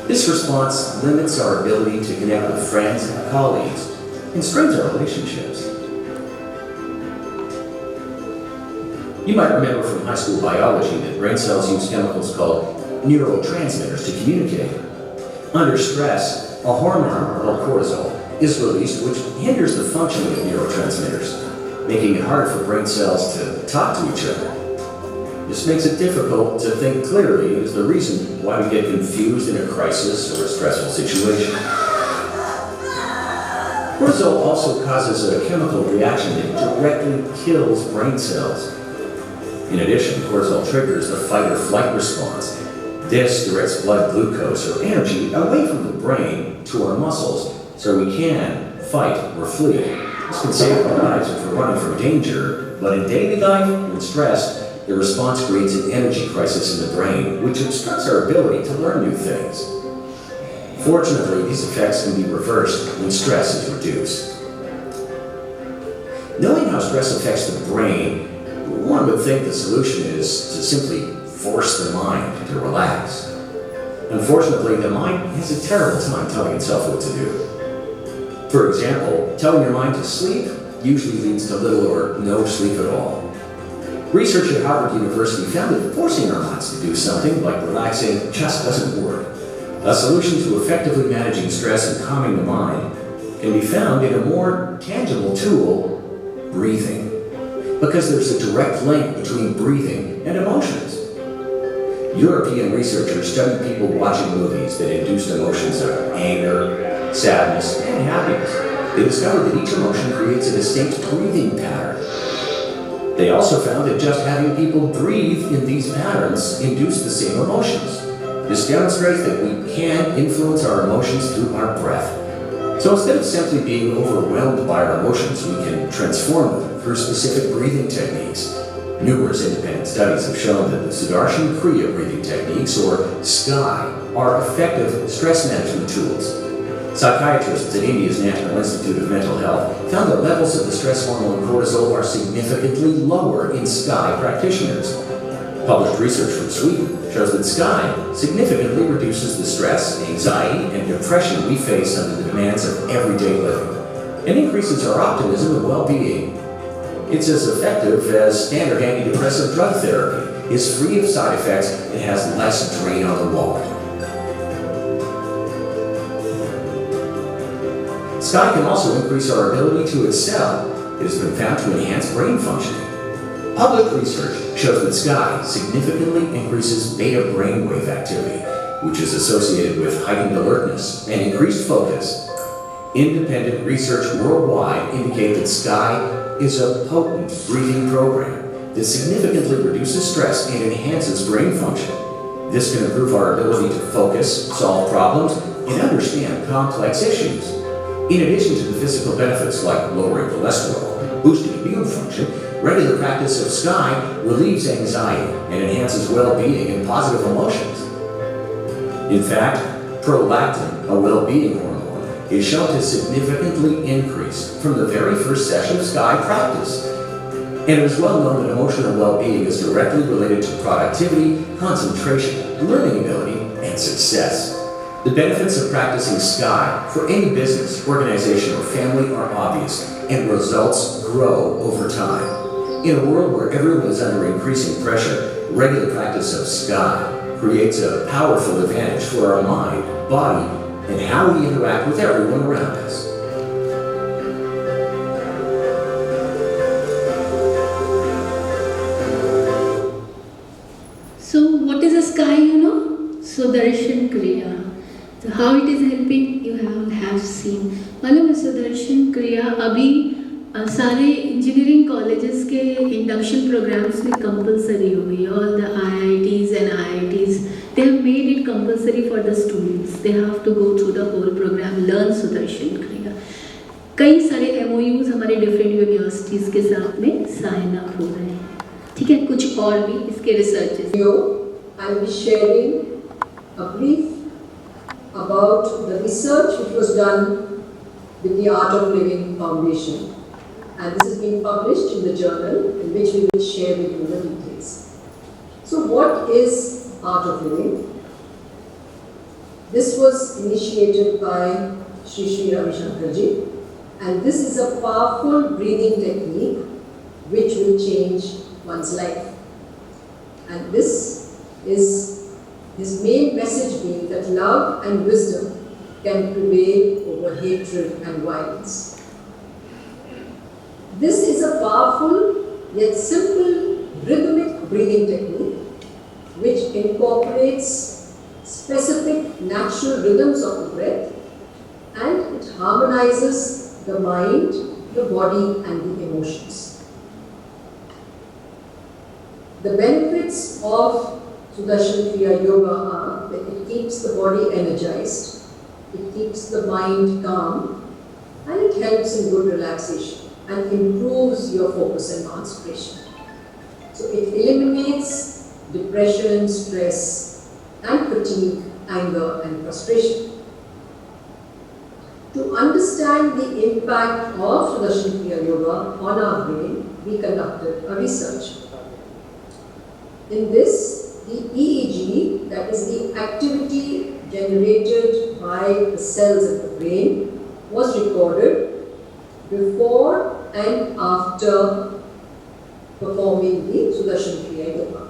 This response limits our ability to connect with friends and colleagues and strains our relationships. You might remember from high school biology that brain cells use chemicals called neurotransmitters to communicate. Under stress, a hormone called cortisol is released which hinders the functioning of neurotransmitters, making it hard for brain cells to talk to each other. This makes it difficult to think clearly and is the reason why we get confused in a crisis or a stressful situation. Cortisol also causes a chemical reaction that directly kills brain cells. In addition, cortisol triggers the fight or flight response. This directs blood glucose or energy away from the brain to our muscles so we can fight or flee. This can save our lives if we're running from danger, but in daily life, when stressed, the response creates an energy crisis in the brain, which obstructs our ability to learn new things. Fortunately, these effects can be reversed when stress is reduced. Knowing how stress affects the brain, one would think the solution is to simply force the mind to relax. Unfortunately, the mind has a terrible time telling itself what to do. For example, telling your mind to sleep usually leads to little or no sleep at all. Research at Harvard University found that forcing our minds to do something like relaxing just doesn't work. A solution to effectively managing stress and calming the mind can be found in a more tangible tool, breathing. Because there's a direct link between breathing and emotions. European researchers studied people watching movies that induced emotions of anger, sadness, and happiness. They discovered that each emotion creates a distinct breathing pattern. They also found that just having people breathe in these patterns induced the same emotions. This demonstrates that we can influence our emotions through our breath. So instead of simply being overwhelmed by our emotions, we can transform them through specific breathing techniques. Numerous independent studies have shown that the Sudarshan Kriya breathing techniques, or SKY, are effective stress management tools. Psychiatrists at India's National Institute of Mental Health found that levels of the stress hormone cortisol are significantly lower in SKY practitioners. Published research from Sweden shows that SKY significantly reduces the stress, anxiety, and depression we face under the demands of everyday living, and increases our optimism and well-being. It's as effective as standard antidepressant drug therapy, is free of side effects, and has less drain on the wallet. SKY can also increase our ability to excel. It has been found to enhance brain functioning. Public research shows that SKY significantly increases beta brainwave activity, which is associated with heightened alertness and increased focus. Independent research worldwide indicate that SKY is a potent breathing program that significantly reduces stress and enhances brain function. This can improve our ability to focus, solve problems, and understand complex issues. In addition to the physical benefits like lowering cholesterol, boosting immune function, regular practice of SKY relieves anxiety and enhances well-being and positive emotions. In fact, prolactin, a well-being hormone, is shown to significantly increase from the very first session of SKY practice. And it is well known that emotional well-being is directly related to productivity, concentration, learning ability, and success. The benefits of practicing SKY for any business, organization, or family are obvious, and results grow over time. In a world where everyone is under increasing pressure, regular practice of SKY creates a powerful advantage for our mind, body, and how we interact with everyone around us. So what is a SKY, Sudarshan Kriya. So how it is helping, you have seen. मालूम है सुदर्शन क्रिया अभी सारे engineering colleges के induction programmes में compulsory हो गई. All the IITs and IITs, they have made it compulsory for the students. They have to go through the whole program, learn Sudarshan क्रिया. कई सारे MOUs हमारे डिफरेंट यूनिवर्सिटीज़ के साथ में साइन अप हो रहे हैं. ठीक है, कुछ और भी इसके researches. I will be sharing a brief about the research which was done with the Art of Living Foundation, and this has been published in the journal, in which we will share with you the details. So what is Art of Living? This was initiated by Sri Sri Ravi Shankar ji, and this is a powerful breathing technique which will change one's life. And this is his main message being that love and wisdom can prevail over hatred and violence. This is a powerful yet simple rhythmic breathing technique which incorporates specific natural rhythms of the breath, and it harmonizes the mind, the body, and the emotions. The benefits of Sudarshan Kriya Yoga are that it keeps the body energized, it keeps the mind calm, and it helps in good relaxation and improves your focus and concentration. So it eliminates depression, stress, and fatigue, anger, and frustration. To understand the impact of Sudarshan Kriya Yoga on our brain, we conducted a research. In this, the EEG, that is the activity generated by the cells in the brain, was recorded before and after performing the Sudarshan Kriya Yoga.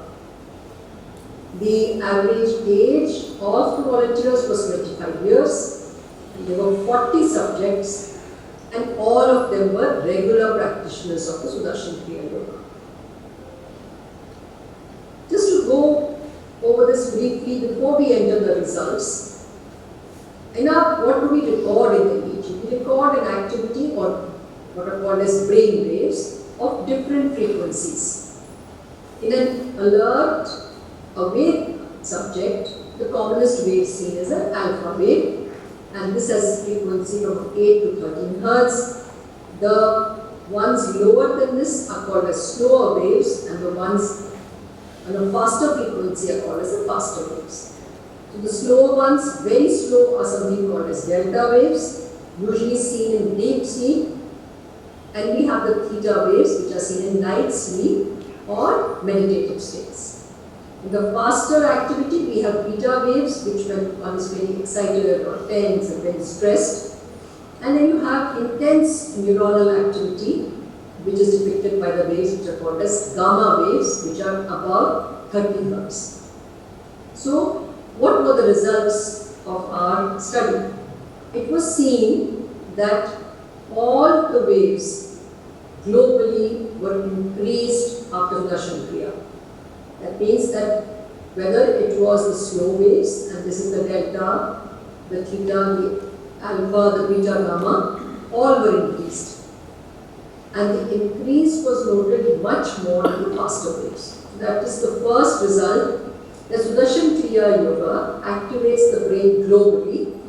The average age of the volunteers was 25 years, and there were 40 subjects, and all of them were regular practitioners of the Sudarshan Kriya Yoga. Just to go over this briefly before we enter the results, what do we record in the EEG? We record an activity or what are called as brain waves of different frequencies. In an alert, awake subject, the commonest wave seen is an alpha wave, and this has a frequency from 8 to 13 Hertz. The ones lower than this are called as slower waves, and the ones on a faster frequency are called as the faster waves. So the slower ones, very slow, are something called as delta waves, usually seen in deep sleep, and we have the theta waves, which are seen in light sleep or meditative states. In the faster activity, we have beta waves, which when one is very excited or tense and very stressed, and then you have intense neuronal activity, which is depicted by the waves which are called as gamma waves, which are above 30 Hertz. So, what were the results of our study? It was seen that all the waves globally were increased after Sudarshan Kriya. That means that whether it was the slow waves, and this is the delta, the theta, the alpha, the beta, gamma, all were increased. And the increase was noted much more in the faster waves. That is the first result, that Sudarshan Kriya Yoga activates the brain globally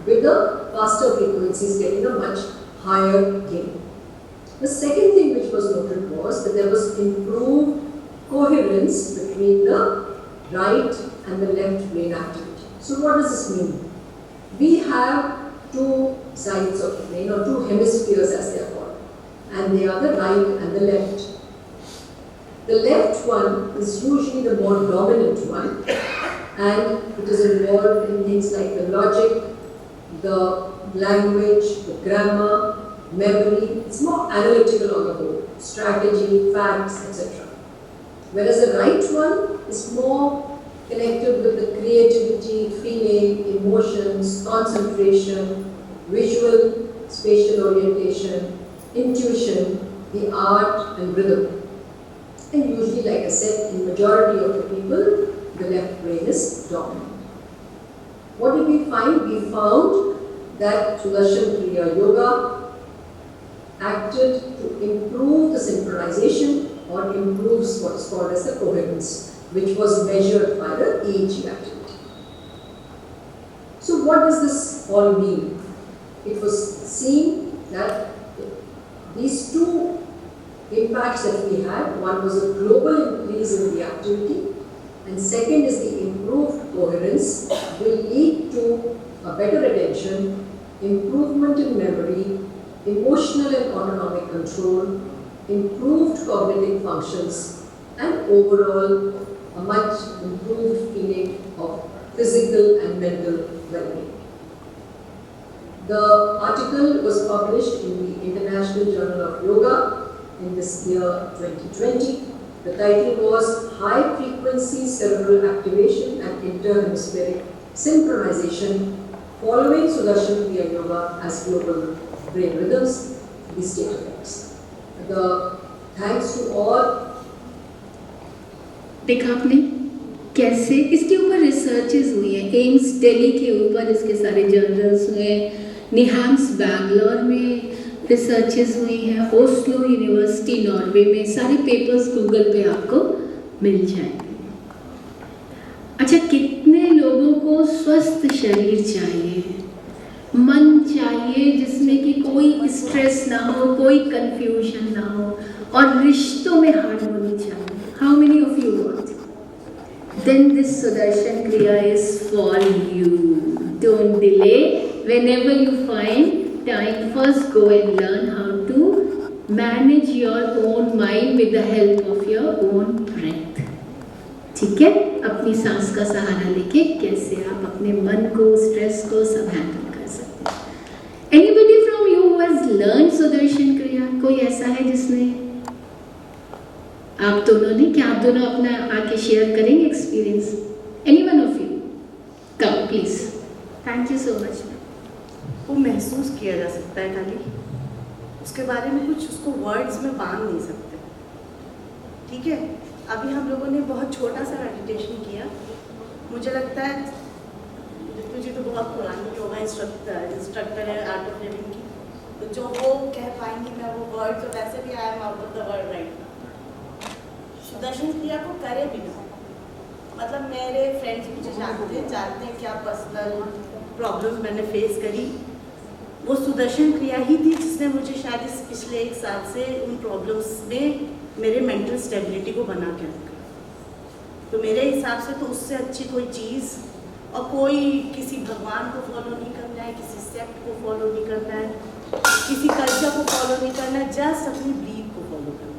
with the faster frequencies getting a much higher gain. The second thing which was noted was that there was improved coherence between the right and the left brain activity. So what does this mean? We have two sides of the brain, or two hemispheres as they are called, and they are the right and the left. The left one is usually the more dominant one, and it is involved in things like the logic, the language, the grammar, memory. It's more analytical on the whole, strategy, facts, etc. Whereas the right one is more connected with the creativity, feeling, emotions, concentration, visual, spatial orientation, intuition, the art and rhythm. And usually, like I said, in majority of the people, the left brain is dominant. What did we find? We found that Sudarshan Kriya Yoga acted to improve the synchronization or improves what is called as the coherence, which was measured by the EEG activity. So what does this all mean? It was seen that these two impacts that we had, one was a global increase in the activity, and second is the improved coherence will lead to a better attention, improvement in memory, emotional and autonomic control, improved cognitive functions, and overall a much improved feeling of physical and mental well-being. The article was published in the International Journal of Yoga in this year 2020. The title was High Frequency Cerebral Activation and Interhemispheric Synchronization Following Sudarshan Kriya Yoga as Global Brain Rhythms, the State Effects. The thanks to all. देखा आपने कैसे इसके ऊपर researches हुई हैं, AIIMS Delhi के ऊपर इसके सारे जर्नल्स हुए, निहाम्स बैंगलोर में रिसर्चेस हुई हैं ओस्लो यूनिवर्सिटी नॉर्वे में, सारे पेपर्स गूगल पे आपको मिल जाएंगे। अच्छा, कितने लोगों को स्वस्थ शरीर चाहिए, मन चाहिए जिसमें कि कोई स्ट्रेस ना हो, कोई कंफ्यूजन ना हो, और रिश्तों में हार्मोनी चाहिए। How many of you want? Then this Sudarshan Kriya is for you. Don't delay. Whenever you find time, first go and learn how to manage your own mind with the help of your own breath. ठीक है? अपनी सांस का सहारा लेके कैसे आप अपने मन को, स्ट्रेस को सब हैंडल कर सकते हैं। Anybody from you who has learned Sudarshan Kriya? कोई ऐसा है जिसने? आप दोनों ने, क्या आप दोनों अपना आके शेयर करेंगे experience? Any one of you come please. Thank you so much. वो महसूस किया जा सकता है खाली, उसके बारे में कुछ उसको वर्ड्स में बांध नहीं सकते। ठीक है, अभी हम लोगों ने बहुत छोटा सा मेडिटेशन किया। मुझे लगता है तुझे तो बहुत पुरानी योगा इंस्ट्रक्टर है आर्ट ऑफ लिविंग की, तो जो वो कह पाएंगी मैं वो वर्ड, तो वैसे भी I am out of the word right. Sudarshan क्रिया को करे भी ना, मतलब मेरे फ्रेंड्स मुझे जानते हैं क्या पर्सनल प्रॉब्लम्स मैंने फेस करी, वो सुदर्शन क्रिया ही थी जिसने मुझे शायद इस पिछले 1 साल से उन प्रॉब्लम्स में मेरे मेंटल स्टेबिलिटी को बना के रखा। तो मेरे हिसाब से तो उससे अच्छी कोई चीज़, और कोई किसी भगवान को फॉलो नहीं करना है, किसी सेक्ट को फॉलो नहीं करना है, किसी कल्चर को फॉलो नहीं करना है, जस्ट अपनी ब्रीथ को फॉलो करना है।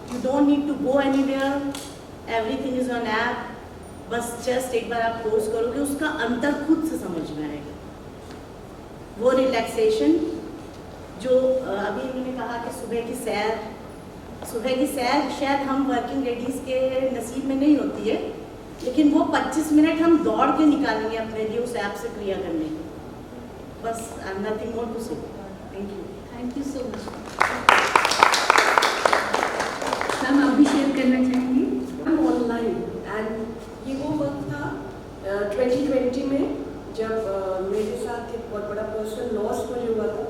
You don't need to go anywhere, everything is on app, बस जस्ट एक बार आप कोर्स करोगे उसका अंतर खुद से समझ में आएगा। वो रिलैक्सेशन जो अभी इन्होंने कहा कि सुबह की सैर शायद हम वर्किंग लेडीज़ के नसीब में नहीं होती है, लेकिन वो 25 मिनट हम दौड़ के निकालेंगे अपने लिए उस ऐप से क्रिया करने की। बस I am nothing more to say. Thank you so much. Ma'am आप भी शेयर करना चाहेंगी? हम ऑनलाइन, एंड ये वो वक्त था 2020 में जब मेरे साथ एक बहुत बड़ा पर्सनल लॉस मुझे हुआ था,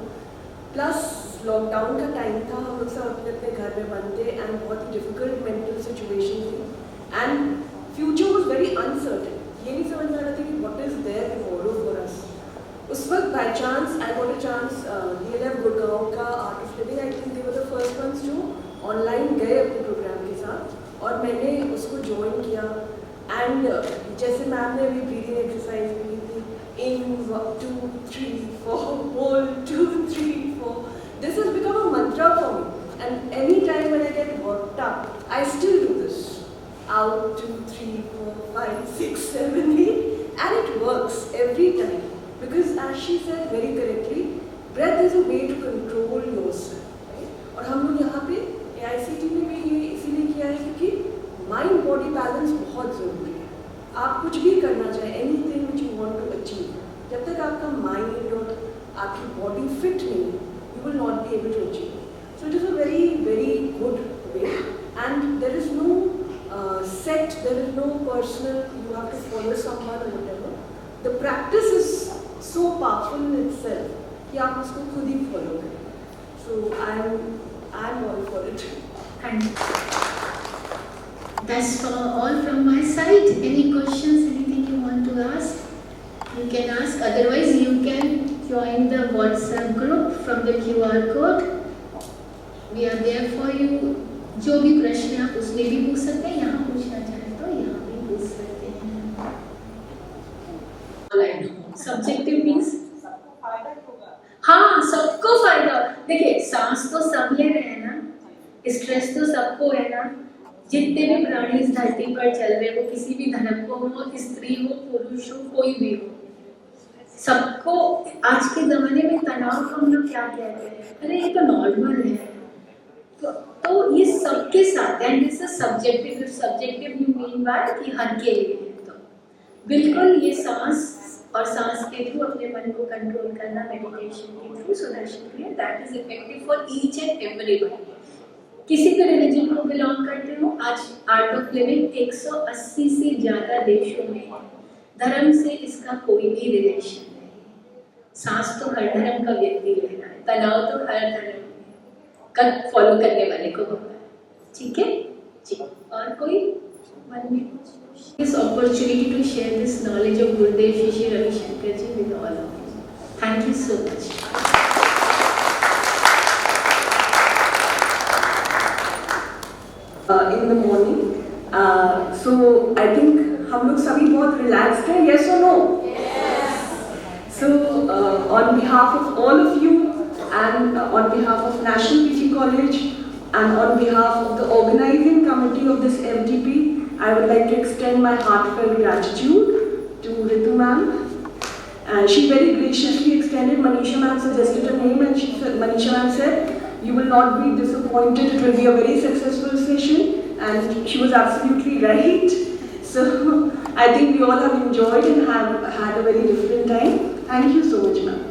प्लस लॉकडाउन का टाइम था, हम लोग सब अपने अपने घर में बंद थे, एंड बहुत ही डिफिकल्ट मेंटल सिचुएशन थी, and future was very uncertain. ये नहीं समझ में आ रहा था कि what is there tomorrow for us. उस वक्त by chance I got a chance, DLF Gurgaon का art of living, I think they were the first ones जो ऑनलाइन गए अपने प्रोग्राम के साथ, और मैंने उसको ज्वाइन किया। एंड जैसे मैम ने अभी ब्रीदिंग एक्सरसाइज की थी, इन 2 3 4 hold 2 3 4, this has become a Mantra for me, and any time when I get worked up I still do this, out 2 3 4 5 6 7 8, and it works every time, because as she said very correctly, breath is a way to control yourself, right? और हम लोग यहाँ पे AICT में भी ये इसीलिए किया है क्योंकि माइंड बॉडी बैलेंस बहुत ज़रूरी है। आप कुछ भी करना चाहें, anything which you want to achieve, जब तक आपका माइंड और आपकी बॉडी फिट नहीं है, you will not be able to achieve. So it is a very very good way, and there is no set, there is no personal, you have to follow someone or whatever. The practice is so powerful in itself कि आप उसको खुद ही follow करें. So I'm all for it. Thank you. That's all from my side. Any questions, anything you want to ask? You can ask. Otherwise, you can join the WhatsApp group from the QR code. We are there for you. जो भी प्रश्न आप उसमें भी पूछ सकते हैं, यहाँ पूछना चाहे तो यहाँ भी पूछ सकते हैं। सब्जेक्टिव मीन्स हाँ, सबको फायदा। देखिए, सांस तो सब ले रहे हैं ना, स्ट्रेस तो सबको है ना, जितने भी प्राणी इस धरती पर चल रहे हैं, वो किसी भी धर्म को हो, स्त्री हो, पुरुष हो, कोई भी हो, सबको आज के जमाने में तनाव को हम लोग क्या कहते हैं, अरे ये तो नॉर्मल है। तो ये सबके साथ, and this is subjective. Subjective you mean by कि हर के लिए, तो बिल्कुल ये सांस और सांस के थ्रू अपने मन को कंट्रोल करना, मेडिटेशन के थ्रू, सुदर्शन क्रिया, that is effective for each and everybody. किसी भी रिलीजन को बिलोंग करते हो, आज आर्ट ऑफ लिविंग 180 से ज़्यादा देशों में है। धर्म से इसका कोई भी रिलेशन नहीं। सांस तो हर धर्म का व्यक्ति ले रहा है। तनाव तो हर धर्म का फॉलो करने वाले को होता है, ठीक है जी। और कोई मन में कुछ this opportunity to share this knowledge of Gurudev Shri Shri Ravishankar ji with all of you. Thank you so much. In the morning, so I think हम लोग सभी बहुत relaxed हैं, yes or no? Yes. So on behalf of all of you and on behalf of National PG College and on behalf of the organizing committee of this MTP, I would like to extend my heartfelt gratitude to Ritu ma'am. And she very graciously extended, Manisha ma'am suggested a name and Manisha ma'am said, you will not be disappointed, it will be a very successful session, and she was absolutely right. So I think we all have enjoyed and have had a very different time. Thank you so much ma'am.